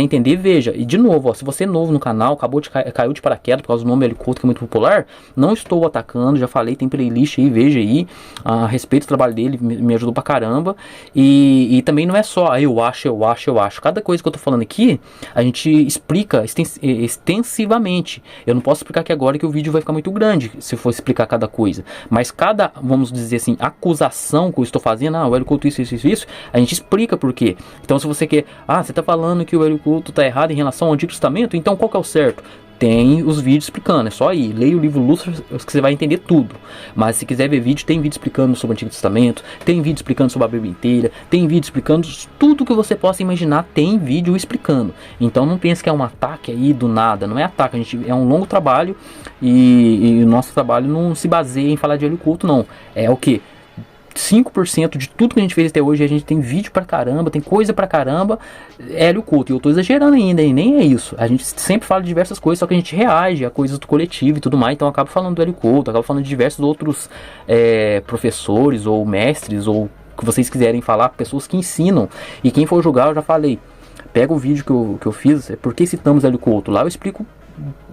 entender, veja. E de novo, se você é novo no canal, caiu de paraquedas por causa do nome Hélio Couto, que é muito popular, não estou atacando, já falei, tem playlist aí, veja aí, a respeito do trabalho dele, me ajudou pra caramba. E também não é só, eu acho. Cada coisa que eu tô falando aqui, a gente explica extensivamente. Eu não posso explicar aqui agora que o vídeo vai ficar muito grande, se eu for explicar cada coisa. Mas cada, vamos dizer assim, acusação que eu estou fazendo, o Hélio Couto isso, a gente explica por quê. Então se você quer, você tá falando que o Hélio Couto tá errado em relação ao Antigo Testamento, então qual que é o certo? Tem os vídeos explicando, é só ir. Leia o livro Lúcifer que você vai entender tudo. Mas se quiser ver vídeo, tem vídeo explicando sobre o Antigo Testamento, tem vídeo explicando sobre a Bíblia inteira, tem vídeo explicando tudo que você possa imaginar, tem vídeo explicando. Então não pense que é um ataque aí do nada, não é ataque, a gente, é um longo trabalho e o nosso trabalho não se baseia em falar de Hélio Couto, não. É o que? 5% de tudo que a gente fez até hoje, a gente tem vídeo pra caramba, tem coisa pra caramba, Hélio Couto, e eu tô exagerando ainda, e nem é isso, a gente sempre fala de diversas coisas, só que a gente reage a coisas do coletivo e tudo mais, então eu acabo falando do Hélio Couto, acabo falando de diversos outros professores, ou mestres, ou que vocês quiserem falar, pessoas que ensinam, e quem for julgar, eu já falei, pega o vídeo que eu fiz, por que citamos Hélio Couto, lá eu explico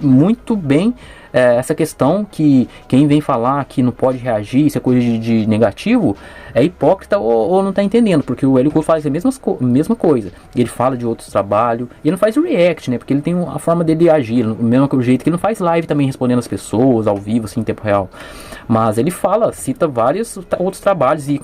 muito bem essa questão que quem vem falar que não pode reagir, isso é coisa de negativo, é hipócrita ou não está entendendo, porque o Hélio Couto faz a mesma coisa, ele fala de outros trabalhos, ele não faz react, né, porque ele tem a forma dele agir, mesmo jeito que ele não faz live também respondendo as pessoas ao vivo, assim, em tempo real, mas ele fala, cita vários outros trabalhos, e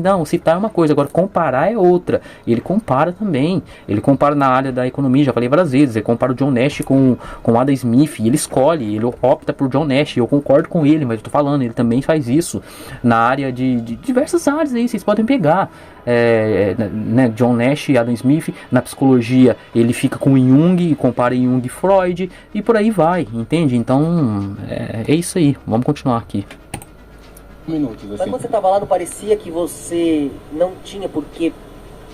não, citar é uma coisa, agora comparar é outra, ele compara também, ele compara na área da economia, já falei várias vezes, ele compara o John Nash com Adam Smith, e ele escolhe, ele opta por John Nash, eu concordo com ele, mas eu tô falando, ele também faz isso na área de diversas áreas aí, vocês podem pegar, né, John Nash e Adam Smith, na psicologia ele fica com Jung, compara Jung e Freud, e por aí vai, entende? Então, é isso aí, vamos continuar aqui. Minutos, assim. Mas quando você tava lá, não parecia que você não tinha por que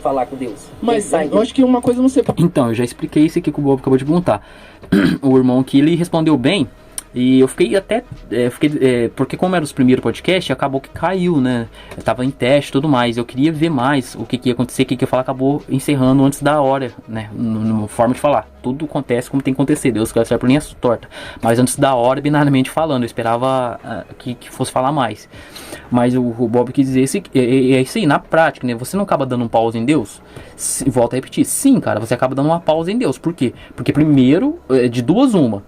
falar com Deus? Mas eu acho que uma coisa não sei. Então, eu já expliquei isso aqui que o Bob acabou de perguntar. O irmão aqui, ele respondeu bem. E eu fiquei até, porque como era os primeiros podcasts, acabou que caiu, né? Eu tava em teste e tudo mais, eu queria ver mais o que ia acontecer, o que ia falar, acabou encerrando antes da hora, né? Numa forma de falar, tudo acontece como tem que acontecer, Deus quer por linha torta. Mas antes da hora, binariamente falando, eu esperava que fosse falar mais. Mas o Bob quis dizer, é isso aí, na prática, né? Você não acaba dando um pause em Deus? Volto a repetir, sim, cara, você acaba dando uma pausa em Deus, por quê? Porque primeiro, de duas uma.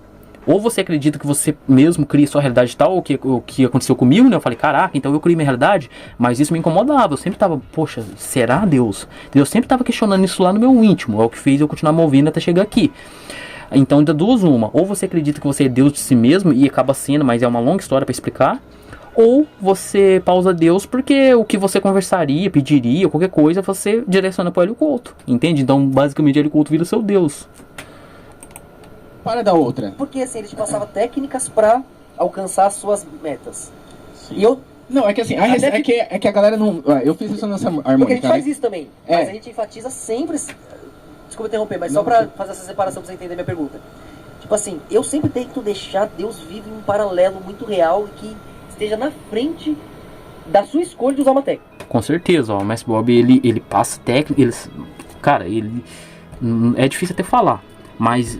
Ou você acredita que você mesmo cria sua realidade tal, o que aconteceu comigo, né? Eu falei, caraca, então eu criei minha realidade, mas isso me incomodava. Eu sempre tava, poxa, será Deus? Eu sempre tava questionando isso lá no meu íntimo. É o que fez eu continuar me ouvindo até chegar aqui. Então, de duas uma. Ou você acredita que você é Deus de si mesmo e acaba sendo, mas é uma longa história para explicar. Ou você pausa Deus porque o que você conversaria, pediria, qualquer coisa, você direciona para o Hélio Couto. Entende? Então, basicamente, Hélio Couto vira o seu Deus. Para da outra. Porque assim, ele te passava técnicas pra alcançar as suas metas. Sim. E eu... Não, é que assim, é que a galera não... Eu fiz isso nessa harmônica. Porque a gente faz né? isso também. Mas a gente enfatiza sempre... Desculpa interromper, mas só pra fazer essa separação pra você entender minha pergunta. Tipo assim, eu sempre tento deixar Deus vivo em um paralelo muito real e que esteja na frente da sua escolha de usar uma técnica. Com certeza, ó, o Mestre Bob, ele passa técnica, cara, ele... É difícil até falar. Mas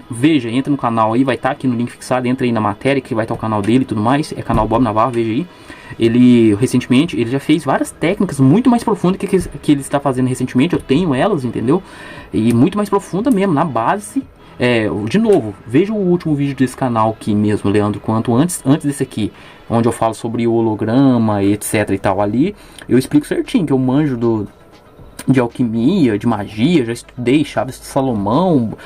veja, entra no canal aí, vai estar aqui no link fixado, entra aí na matéria que vai estar o canal dele e tudo mais, é canal Bob Navarro, veja aí. Ele recentemente, ele já fez várias técnicas muito mais profundas que ele está fazendo recentemente, eu tenho elas, entendeu? E muito mais profunda mesmo, na base. De novo, veja o último vídeo desse canal aqui mesmo, Leandro, quanto antes desse aqui, onde eu falo sobre o holograma, etc e tal. Ali eu explico certinho que eu manjo de alquimia, de magia, já estudei Chaves de Salomão,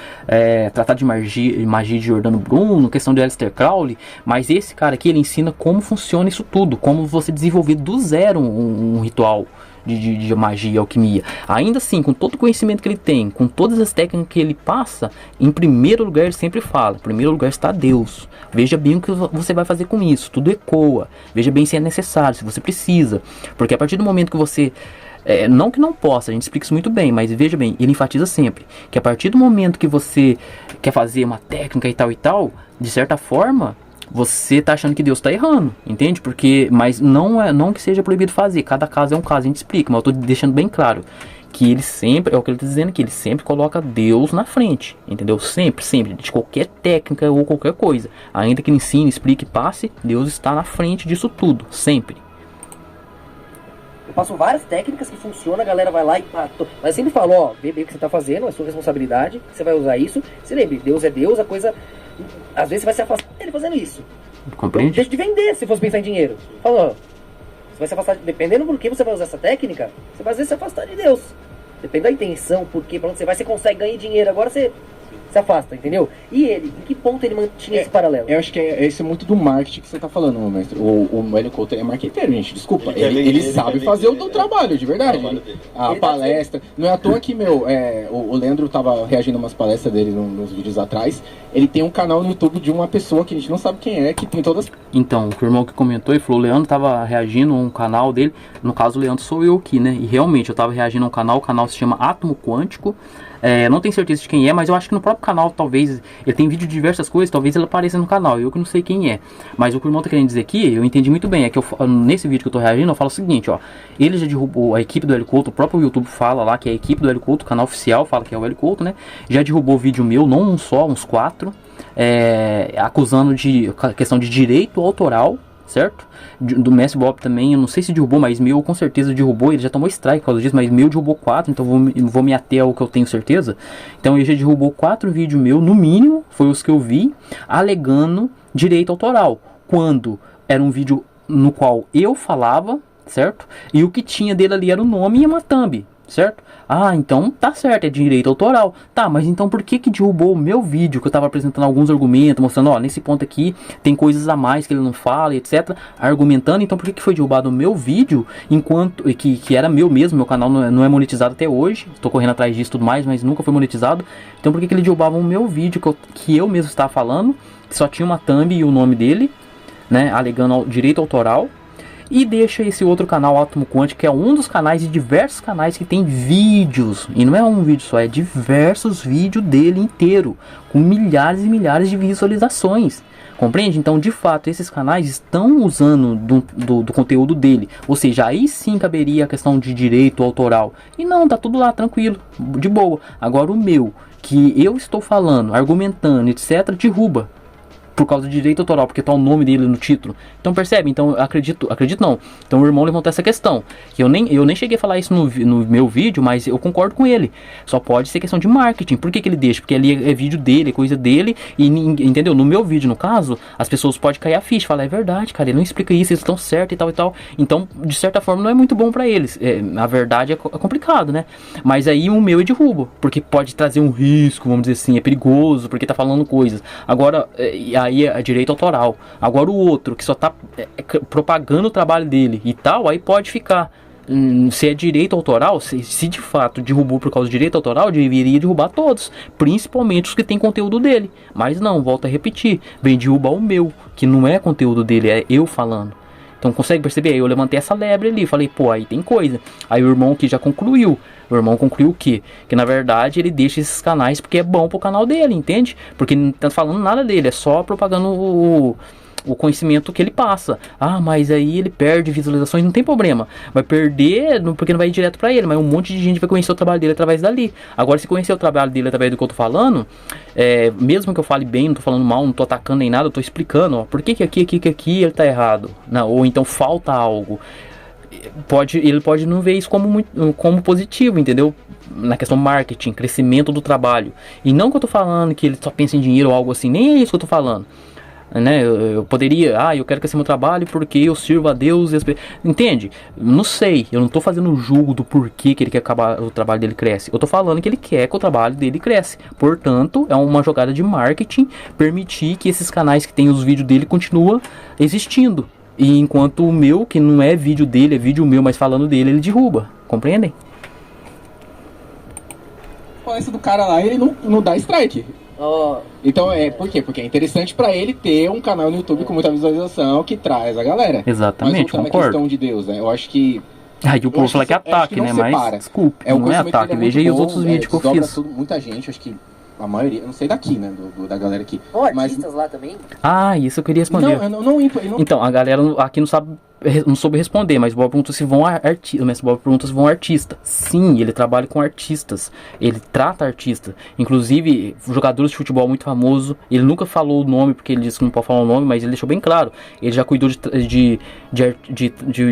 Tratado de magia de Giordano Bruno, questão de Aleister Crowley, mas esse cara aqui, ele ensina como funciona isso tudo, como você desenvolver do zero um ritual de magia e alquimia. Ainda assim, com todo o conhecimento que ele tem, com todas as técnicas que ele passa, em primeiro lugar ele sempre fala, em primeiro lugar está Deus. Veja bem o que você vai fazer com isso, tudo ecoa, veja bem se é necessário, se você precisa, porque a partir do momento que você... não que não possa, a gente explica isso muito bem, mas veja bem, ele enfatiza sempre que a partir do momento que você quer fazer uma técnica e tal, de certa forma, você tá achando que Deus tá errando, entende? Mas não que seja proibido fazer, cada caso é um caso, a gente explica, mas eu tô deixando bem claro que ele sempre, é o que ele tá dizendo aqui, ele sempre coloca Deus na frente, entendeu? Sempre, de qualquer técnica ou qualquer coisa, ainda que ele ensine, explique, passe, Deus está na frente disso tudo, sempre. Eu passo várias técnicas que funcionam, a galera vai lá e... Mas eu sempre falo, ó, vê bem o que você tá fazendo, é sua responsabilidade, você vai usar isso. Se lembre, Deus é Deus, a coisa... Às vezes você vai se afastar dele fazendo isso. Compreende? Deixa de vender se fosse pensar em dinheiro. Fala, ó, você vai se afastar, dependendo por que você vai usar essa técnica, você vai às vezes se afastar de Deus. Depende da intenção, porque pra onde você vai, você consegue ganhar dinheiro. Agora você se afasta, entendeu? E ele, em que ponto ele mantinha esse paralelo? Eu acho que esse é muito do marketing que você tá falando, mestre. O Hélio Couto é marqueteiro, gente, desculpa. Ele sabe fazer o trabalho, de verdade. A palestra. Não é à toa que, o Leandro tava reagindo a umas palestras dele nos vídeos atrás. Ele tem um canal no YouTube de uma pessoa que a gente não sabe quem é, que tem todas... Então, o irmão que comentou, ele falou, o Leandro tava reagindo a um canal dele. No caso, o Leandro sou eu aqui, né? E realmente, eu tava reagindo a um canal, o canal se chama Átomo Quântico. Não tenho certeza de quem é, mas eu acho que no próprio canal, talvez, ele tem vídeo de diversas coisas, talvez ele apareça no canal, eu que não sei quem é. Mas o que o irmão tá querendo dizer aqui, eu entendi muito bem, é que nesse vídeo que eu tô reagindo, eu falo o seguinte, ó, ele já derrubou a equipe do Hélio Couto, o próprio YouTube fala lá que é a equipe do Hélio Couto, o canal oficial fala que é o Hélio Couto, né, já derrubou vídeo meu, não um só, uns 4, acusando de questão de direito autoral, certo? Do Mestre Bob também, eu não sei se derrubou, mas meu com certeza derrubou, ele já tomou strike por causa disso, mas meu derrubou 4, então vou me ater ao que eu tenho certeza. Então ele já derrubou 4 vídeos meu, no mínimo, foi os que eu vi, alegando direito autoral, quando era um vídeo no qual eu falava, certo? E o que tinha dele ali era o nome e uma thumb, certo? Ah, então tá certo, é direito autoral. Tá, mas então por que derrubou o meu vídeo, que eu tava apresentando alguns argumentos, mostrando, ó, nesse ponto aqui tem coisas a mais que ele não fala, etc, argumentando, então por que foi derrubado o meu vídeo, enquanto, que era meu mesmo, meu canal não é monetizado até hoje, tô correndo atrás disso e tudo mais, mas nunca foi monetizado, então por que ele derrubava o meu vídeo, que eu mesmo estava falando, que só tinha uma thumb e o nome dele, né, alegando direito autoral, e deixa esse outro canal, Átomo Quântico, que é um dos canais de diversos canais que tem vídeos. E não é um vídeo só, é diversos vídeos dele inteiro, com milhares e milhares de visualizações. Compreende? Então, de fato, esses canais estão usando do conteúdo dele. Ou seja, aí sim caberia a questão de direito autoral. E não, tá tudo lá, tranquilo, de boa. Agora o meu, que eu estou falando, argumentando, etc, derruba. Por causa do direito autoral, porque tá o nome dele no título. Então percebe? Então acredito não. Então o irmão levantou essa questão, que eu nem cheguei a falar isso no meu vídeo, mas eu concordo com ele. Só pode ser questão de marketing. Por que ele deixa? Porque ali é vídeo dele, é coisa dele, e entendeu? No meu vídeo, no caso, as pessoas podem cair a ficha, falar, é verdade, cara, ele não explica isso, eles estão certos e tal e tal. Então, de certa forma, não é muito bom pra eles. Na verdade, é complicado, né? Mas aí o meu é derrubo, porque pode trazer um risco, vamos dizer assim, é perigoso, porque tá falando coisas. Agora, aí é direito autoral. Agora o outro, que só tá propagando o trabalho dele e tal, aí pode ficar. Se é direito autoral, se de fato derrubou por causa do direito autoral, deveria derrubar todos, principalmente os que tem conteúdo dele. Mas não, volto a repetir, vem derrubar o meu, que não é conteúdo dele, é eu falando. Então consegue perceber? Aí eu levantei essa lebre ali, falei, pô, aí tem coisa. Aí o irmão aqui já concluiu. O irmão concluiu o quê? Que na verdade ele deixa esses canais porque é bom pro canal dele, entende? Porque ele não tá falando nada dele, é só propagando o conhecimento que ele passa. Ah, mas aí ele perde visualizações, não tem problema. Vai perder porque não vai ir direto pra ele, mas um monte de gente vai conhecer o trabalho dele através dali. Agora, se conhecer o trabalho dele através do que eu tô falando, mesmo que eu fale bem, não tô falando mal, não tô atacando nem nada, eu tô explicando, ó, por que aqui ele tá errado, não, ou então falta algo. Ele pode não ver isso como positivo, entendeu? Na questão marketing, crescimento do trabalho. E não que eu tô falando que ele só pensa em dinheiro ou algo assim, nem é isso que eu tô falando. Né? Eu poderia, eu quero crescer meu trabalho porque eu sirvo a Deus e entende? Não sei, eu não tô fazendo julgo do porquê que ele quer acabar o trabalho dele cresce. Eu tô falando que ele quer que o trabalho dele cresce. Portanto, é uma jogada de marketing permitir que esses canais que tem os vídeos dele continuem existindo. E enquanto o meu, que não é vídeo dele, é vídeo meu, mas falando dele, ele derruba. Compreendem? Esse do cara lá, ele não dá strike. Então, por quê? Porque é interessante pra ele ter um canal no YouTube com muita visualização que traz a galera. Exatamente, mas concordo. Questão de Deus, né? Eu acho que... Aí o povo fala que é ataque, né? Mas, desculpa, não é ataque. Veja aí os outros vídeos que eu fiz. Muita gente, acho que a maioria, não sei daqui, né? Da galera aqui. Artistas lá também? Isso eu queria responder. Então, a galera aqui não soube responder, mas o Bob perguntou se vão artista. Sim, ele trabalha com artistas. Ele trata artista. Inclusive, jogadores de futebol muito famoso. Ele nunca falou o nome, porque ele disse que não pode falar o nome, mas ele deixou bem claro. Ele já cuidou de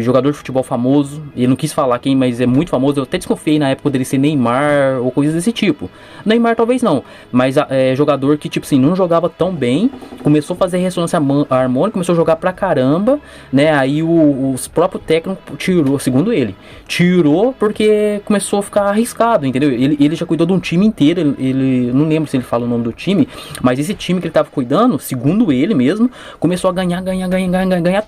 jogador de futebol famoso. Ele não quis falar quem, mas é muito famoso. Eu até desconfiei na época dele ser Neymar ou coisas desse tipo. Neymar talvez não, mas jogador que, tipo assim, não jogava tão bem, começou a fazer ressonância harmônica, começou a jogar pra caramba, né? Aí os próprios técnicos tirou, segundo ele, tirou porque começou a ficar arriscado, entendeu? Ele já cuidou de um time inteiro, ele não lembro se ele fala o nome do time, mas esse time que ele tava cuidando, segundo ele mesmo, começou a ganhar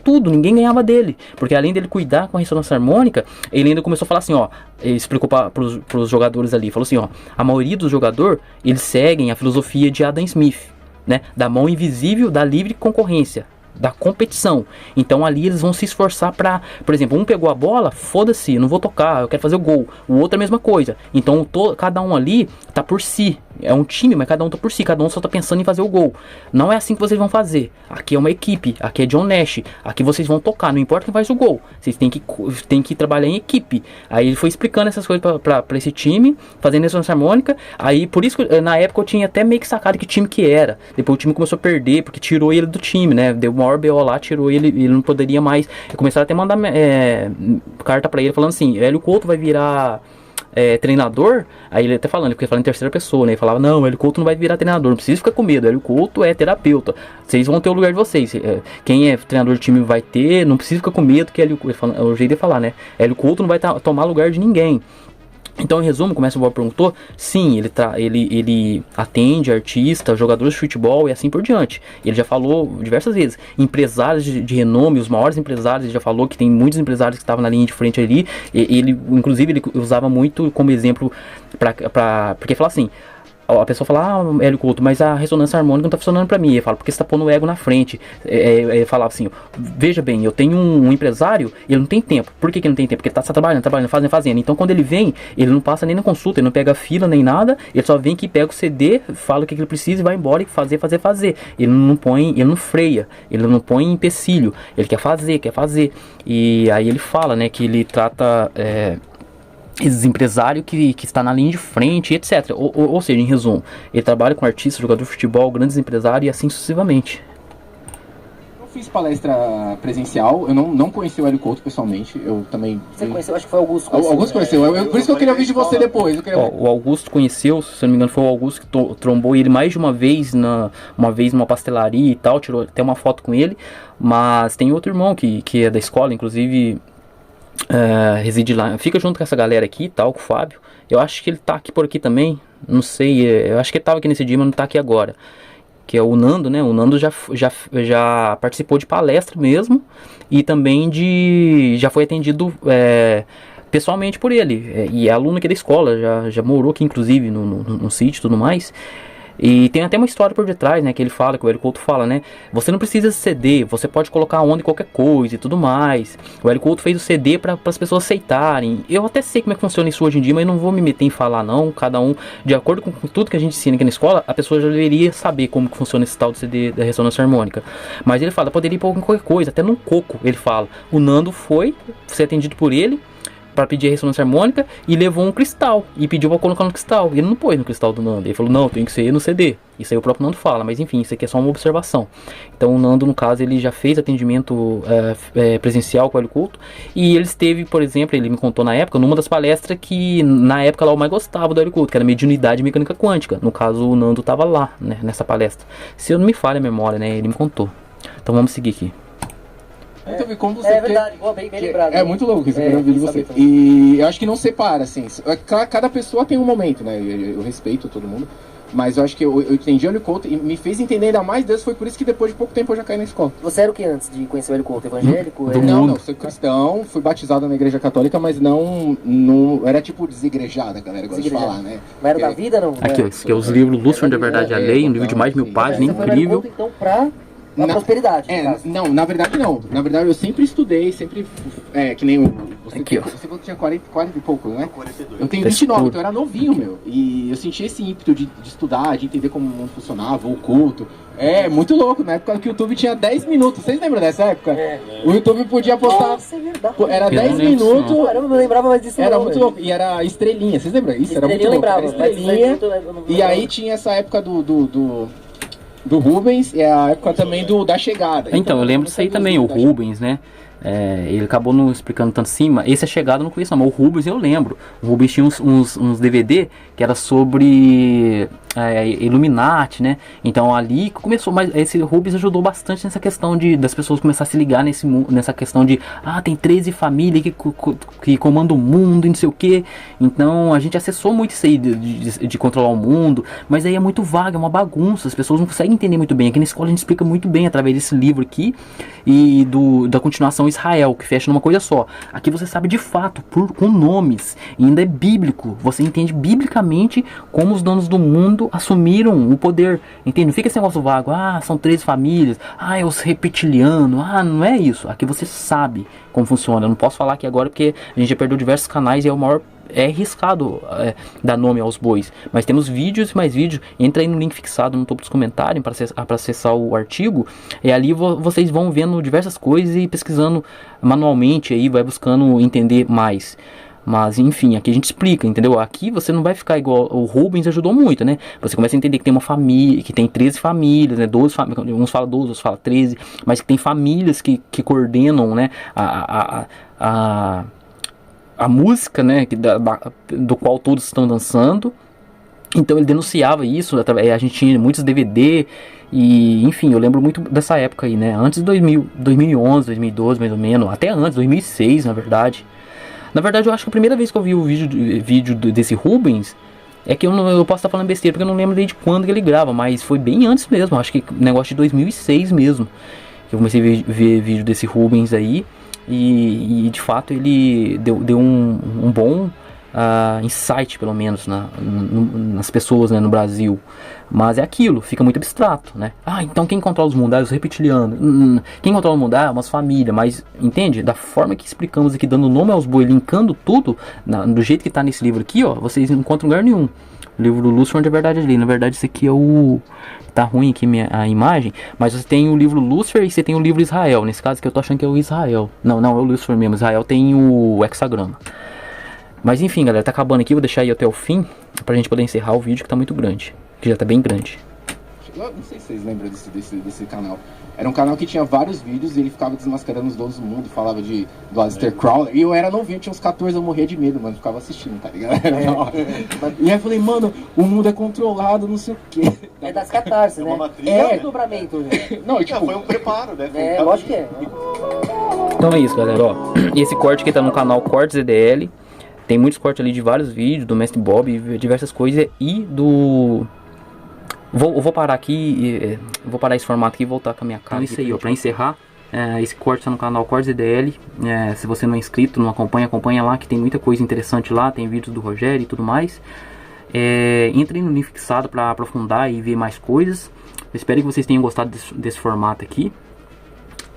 tudo, ninguém ganhava dele, porque além dele cuidar com a ressonância harmônica, ele ainda começou a falar assim, ó, ele explicou pros jogadores ali, falou assim, ó, a maioria dos jogadores, eles seguem a filosofia de Adam Smith, né, da mão invisível da livre concorrência, da competição. Então ali eles vão se esforçar pra, por exemplo, um pegou a bola, foda-se, eu não vou tocar, eu quero fazer o gol. O outro é a mesma coisa. Então cada um ali tá por si. É um time, mas cada um tá por si, cada um só tá pensando em fazer o gol. Não é assim que vocês vão fazer. Aqui é uma equipe, aqui é John Nash, aqui vocês vão tocar, não importa quem faz o gol. Vocês têm que trabalhar em equipe. Aí ele foi explicando essas coisas pra esse time, fazendo ressonância harmônica. Aí por isso que na época eu tinha até meio que sacado que time que era. Depois o time começou a perder, porque tirou ele do time, né? Deu uma maior BO lá, tirou ele não poderia mais. Começaram até a mandar carta pra ele falando assim, Hélio Couto vai virar treinador. Aí ele até falando, porque ele fala em terceira pessoa, né? Ele falava, não, Hélio Couto não vai virar treinador, não precisa ficar com medo, Hélio Couto é terapeuta, vocês vão ter o lugar de vocês, quem é treinador de time vai ter, não precisa ficar com medo, que é o jeito de falar, né? Hélio Couto não vai tomar lugar de ninguém. Então, em resumo, como essa bola perguntou, sim, ele atende artistas, jogadores de futebol e assim por diante. Ele já falou diversas vezes, empresários de renome, os maiores empresários, ele já falou que tem muitos empresários que estavam na linha de frente ali. Inclusive, ele usava muito como exemplo, porque fala assim, a pessoa fala, Hélio Couto, mas a ressonância harmônica não tá funcionando pra mim. Ele fala, porque você tá pondo o ego na frente. Ele falava assim, veja bem, eu tenho um empresário, ele não tem tempo. Por que ele não tem tempo? Porque ele tá trabalhando, fazendo. Então quando ele vem, ele não passa nem na consulta, ele não pega fila nem nada, ele só vem aqui, pega o CD, fala o que ele precisa e vai embora e fazer. Ele não freia, ele não põe empecilho, ele quer fazer. E aí ele fala, né, que ele trata esses empresários que está na linha de frente, etc. Ou seja, em resumo, ele trabalha com artistas, jogador de futebol, grandes empresários e assim sucessivamente. Eu fiz palestra presencial, eu não conheci o Hélio Couto pessoalmente, eu também... Você conheceu? Acho que foi o Augusto. Augusto conheceu, por isso que eu queria ouvir de você depois. O Augusto conheceu, se eu não me engano, foi o Augusto que trombou ele mais de uma vez numa pastelaria e tal, tirou até uma foto com ele, mas tem outro irmão que é da escola, inclusive... reside lá, fica junto com essa galera aqui e tal, com o Fábio. Eu acho que ele tá aqui por aqui também, não sei, eu acho que ele tava aqui nesse dia, mas não tá aqui agora. Que é o Nando, né? O Nando já participou de palestra mesmo e também já foi atendido pessoalmente por ele. E é aluno aqui da escola, já morou aqui inclusive no sítio e tudo mais. E tem até uma história por detrás, né, que ele fala, que o Hélio Couto fala, né, você não precisa de CD, você pode colocar onda em qualquer coisa e tudo mais. O Hélio Couto fez o CD para as pessoas aceitarem. Eu até sei como é que funciona isso hoje em dia, mas não vou me meter em falar não, cada um, de acordo com tudo que a gente ensina aqui na escola, a pessoa já deveria saber como que funciona esse tal do CD da ressonância harmônica. Mas ele fala, poderia ir para qualquer coisa, até num coco, ele fala. O Nando foi ser atendido por ele, para pedir a ressonância harmônica e levou um cristal e pediu para colocar no cristal. E ele não pôs no cristal do Nando. Ele falou, não, tem que ser no CD. Isso aí o próprio Nando fala, mas enfim, isso aqui é só uma observação. Então o Nando, no caso, ele já fez atendimento presencial com o Hélio Couto. E ele esteve, por exemplo, ele me contou na época, numa das palestras que na época lá eu mais gostava do Hélio Couto, que era mediunidade e mecânica quântica. No caso, o Nando estava lá, né, nessa palestra. Se eu não me falha a memória, né, ele me contou. Então vamos seguir aqui. Então, como você verdade, bem lembrado. É muito louco isso que eu ouvi de você. E eu acho que não separa, assim. Cada pessoa tem um momento, né? Eu respeito todo mundo. Mas eu acho que eu entendi o Hélio Couto e me fez entender ainda mais Deus. Foi por isso que depois de pouco tempo eu já caí na escola. Você era o que antes de conhecer o Hélio Couto? Evangélico? Não, sou cristão, fui batizado na igreja católica, mas não era tipo desigrejada, a galera gosta de falar, né? Mas era da vida, não? Aqui, esse aqui é os livros Lúcifer da Verdade e a Lei, um livro de mais de 1000 páginas, incrível. Então, pra prosperidade. Não, na verdade não. Na verdade eu sempre estudei, sempre. Que nem você. Aqui, ó. Você falou que tinha 40 e pouco, né? 42. Eu tenho 29, então eu era novinho, meu. E eu senti esse ímpeto de estudar, de entender como o mundo funcionava, o culto. É, muito louco, na época que o YouTube tinha 10 minutos. Vocês lembram dessa época? O YouTube podia postar. Nossa, é verdade. Era 10 minutos. Eu não lembrava mais disso. Era muito louco. E era estrelinha, vocês lembram? Isso era muito louco. Era estrelinha. E aí tinha essa época do Rubens e a época também da chegada. Então eu lembro disso aí também, o Rubens, né? Ele acabou não explicando tanto assim, mas esse é chegado eu não conheço não, mas o Rubens eu lembro. O Rubens tinha uns DVD que era sobre Illuminati, né? Então ali começou, mas esse Rubens ajudou bastante nessa questão das pessoas começar a se ligar nessa questão de tem 13 famílias que comandam o mundo e não sei o que. Então a gente acessou muito isso aí de controlar o mundo, mas aí é muito vago, é uma bagunça, as pessoas não conseguem entender muito bem. Aqui na escola a gente explica muito bem através desse livro aqui e da continuação Israel, que fecha numa coisa só. Aqui você sabe de fato, com nomes, e ainda é bíblico, você entende biblicamente como os donos do mundo assumiram o poder, entende? Não fica esse negócio vago, são 13 famílias, é os reptilianos, não é isso. Aqui você sabe como funciona. Eu não posso falar aqui agora porque a gente já perdeu diversos canais e é arriscado dar nome aos bois, mas temos vídeos e mais vídeos. Entra aí no link fixado no topo dos comentários para acessar o artigo, e ali vocês vão vendo diversas coisas e pesquisando manualmente aí, vai buscando entender mais. Mas enfim, aqui a gente explica, entendeu? Aqui você não vai ficar igual o Rubens ajudou muito, né? Você começa a entender que tem uma família, que tem 13 famílias, né? 12 famílias, uns falam 12, outros falam 13, mas que tem famílias que coordenam, né? A música, né, do qual todos estão dançando. Então ele denunciava isso, a gente tinha muitos DVD, e enfim, eu lembro muito dessa época aí, né, antes de 2011, 2012 mais ou menos, até antes, 2006 na verdade. Na verdade eu acho que a primeira vez que eu vi o vídeo desse Rubens, é que eu posso estar falando besteira, porque eu não lembro desde quando que ele grava, mas foi bem antes mesmo, acho que negócio de 2006 mesmo, que eu comecei a ver vídeo desse Rubens aí. E de fato ele deu um bom insight, pelo menos nas pessoas, né, no Brasil. Mas é aquilo, fica muito abstrato, né? Então quem controla os mundos? Os reptilianos. Quem controla o mundo? Umas famílias. Mas entende? Da forma que explicamos aqui, dando nome aos bois, linkando tudo do jeito que tá nesse livro aqui, vocês não encontram lugar nenhum. O livro do Lúcifer, de verdade, ali. Na verdade, esse aqui é o... Tá ruim aqui a imagem, mas você tem o livro Lúcifer e você tem o livro Israel. Nesse caso aqui eu tô achando que é o Israel. Não, é o Lúcifer mesmo. Israel tem o hexagrama. Mas enfim, galera, tá acabando aqui. Vou deixar aí até o fim pra gente poder encerrar o vídeo, que tá muito grande. Que já tá bem grande. Eu não sei se vocês lembram desse canal. Era um canal que tinha vários vídeos e ele ficava desmascarando os donos do mundo, falava do Aleister Crowley. E eu era novinho, tinha uns 14, eu morria de medo, mano. Ficava assistindo, tá ligado? E aí eu falei, mano, o mundo é controlado, não sei o quê. É das catarses, né? É um dobramento, né? Não, foi um preparo, né? Lógico que é. Então é isso, galera, esse corte aqui tá no canal Cortes EDL. Tem muitos cortes ali de vários vídeos, do Mestre Bob, diversas coisas, e do... Vou parar aqui, vou parar esse formato aqui e voltar com a minha cara. Então, isso aí, pra encerrar, esse corte tá no canal Cortes EDL. Se você não é inscrito, não acompanha lá, que tem muita coisa interessante lá, tem vídeos do Rogério e tudo mais. Entre no link fixado para aprofundar e ver mais coisas. Eu espero que vocês tenham gostado desse formato aqui.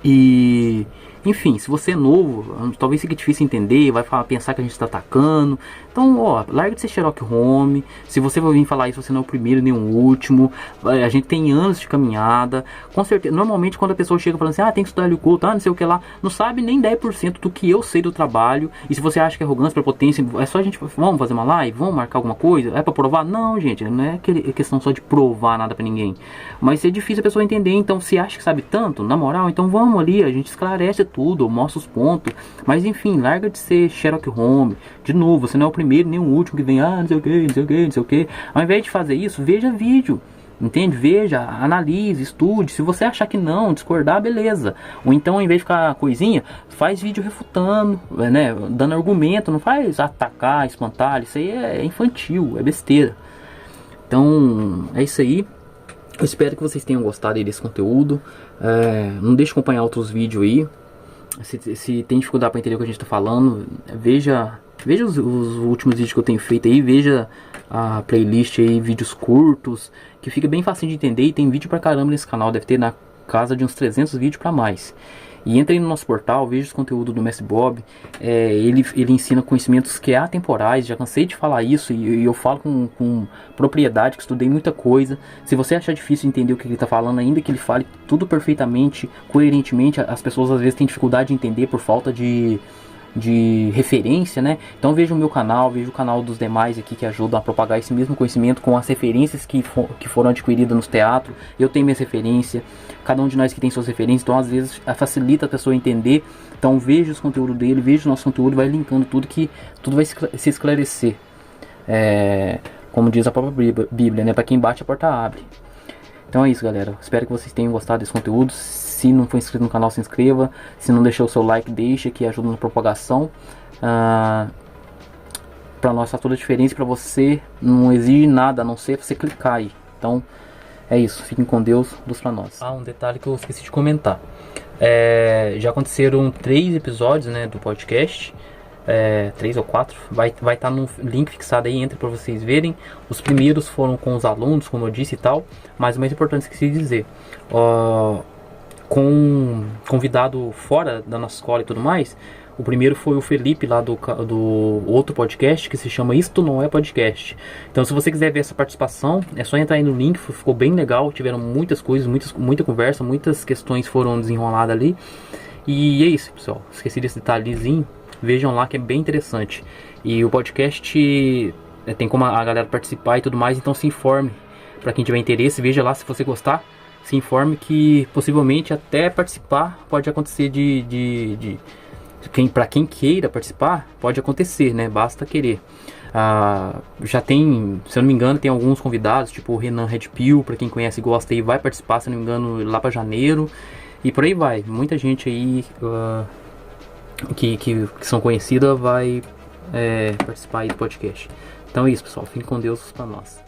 E... enfim, se você é novo, talvez fique difícil entender, vai pensar que a gente está atacando. Então, larga de ser Sherlock Holmes. Se você vai vir falar isso, você não é o primeiro nem o último. A gente tem anos de caminhada. Com certeza, normalmente quando a pessoa chega falando assim, tem que estudar o culto, não sei o que lá, não sabe nem 10% do que eu sei do trabalho. E se você acha que é arrogância, prepotência, é só a gente, vamos fazer uma live, vamos marcar alguma coisa, é para provar? Não, gente, não é questão só de provar nada para ninguém. Mas é difícil a pessoa entender, então se acha que sabe tanto, na moral, então vamos ali, a gente esclarece tudo, mostra os pontos. Mas enfim, larga de ser Sherlock Holmes. De novo, você não é o primeiro nem o último que vem, não sei o que, não sei o que, não sei o que. Ao invés de fazer isso, veja vídeo. Entende? Veja, analise, estude. Se você achar que não, discordar, beleza. Ou então, ao invés de ficar coisinha, faz vídeo refutando, né? Dando argumento, não faz atacar, espantar. Isso aí é infantil, é besteira. Então, é isso aí. Eu espero que vocês tenham gostado aí desse conteúdo. Não deixe de acompanhar outros vídeos aí. Se tem dificuldade para entender o que a gente está falando, veja os últimos vídeos que eu tenho feito aí, veja a playlist aí, vídeos curtos, que fica bem fácil de entender, e tem vídeo pra caramba nesse canal, deve ter na casa de uns 300 vídeos para mais. E entre aí no nosso portal, veja os conteúdos do Mestre Bob. Ele ensina conhecimentos que é atemporais, já cansei de falar isso, e eu falo com propriedade, que estudei muita coisa. Se você achar difícil entender o que ele está falando, ainda que ele fale tudo perfeitamente, coerentemente, as pessoas às vezes têm dificuldade de entender por falta de de referência, né? Então veja o meu canal, veja o canal dos demais aqui que ajudam a propagar esse mesmo conhecimento com as referências que foram adquiridas nos teatros. Eu tenho minhas referências, cada um de nós que tem suas referências, então às vezes facilita a pessoa entender. Então veja os conteúdos dele, veja o nosso conteúdo, vai linkando tudo, que tudo vai se esclarecer. Como diz a própria Bíblia, né? Para quem bate, a porta abre. Então é isso, galera. Espero que vocês tenham gostado desse conteúdo. Se não for inscrito no canal, se inscreva. Se não deixou o seu like, deixa, que ajuda na propagação. Para nós faz toda a diferença. Para você não exige nada, a não ser você clicar aí. Então é isso. Fiquem com Deus. Luz para nós. Um detalhe que eu esqueci de comentar. Já aconteceram 3 episódios, né, do podcast. 3 ou 4, vai estar no link fixado aí, entra para vocês verem. Os primeiros foram com os alunos, como eu disse e tal, mas o mais importante, esqueci de dizer, com um convidado fora da nossa escola e tudo mais. O primeiro foi o Felipe, lá do outro podcast, que se chama Isto Não É Podcast. Então se você quiser ver essa participação, é só entrar aí no link, ficou bem legal, tiveram muitas coisas, muita conversa, muitas questões foram desenroladas ali. E é isso, pessoal, esqueci desse detalhezinho. Vejam lá que é bem interessante. E o podcast tem como a galera participar e tudo mais, então se informe. Para quem tiver interesse, veja lá, se você gostar, se informe que possivelmente até participar pode acontecer para quem queira participar, pode acontecer, né? Basta querer. Já tem, se eu não me engano, tem alguns convidados, tipo o Renan Redpill, para quem conhece e gosta aí, vai participar, se eu não me engano, lá para janeiro. E por aí vai. Muita gente aí que são conhecidas vai participar aí do podcast. Então é isso, pessoal. Fiquem com Deus para nós.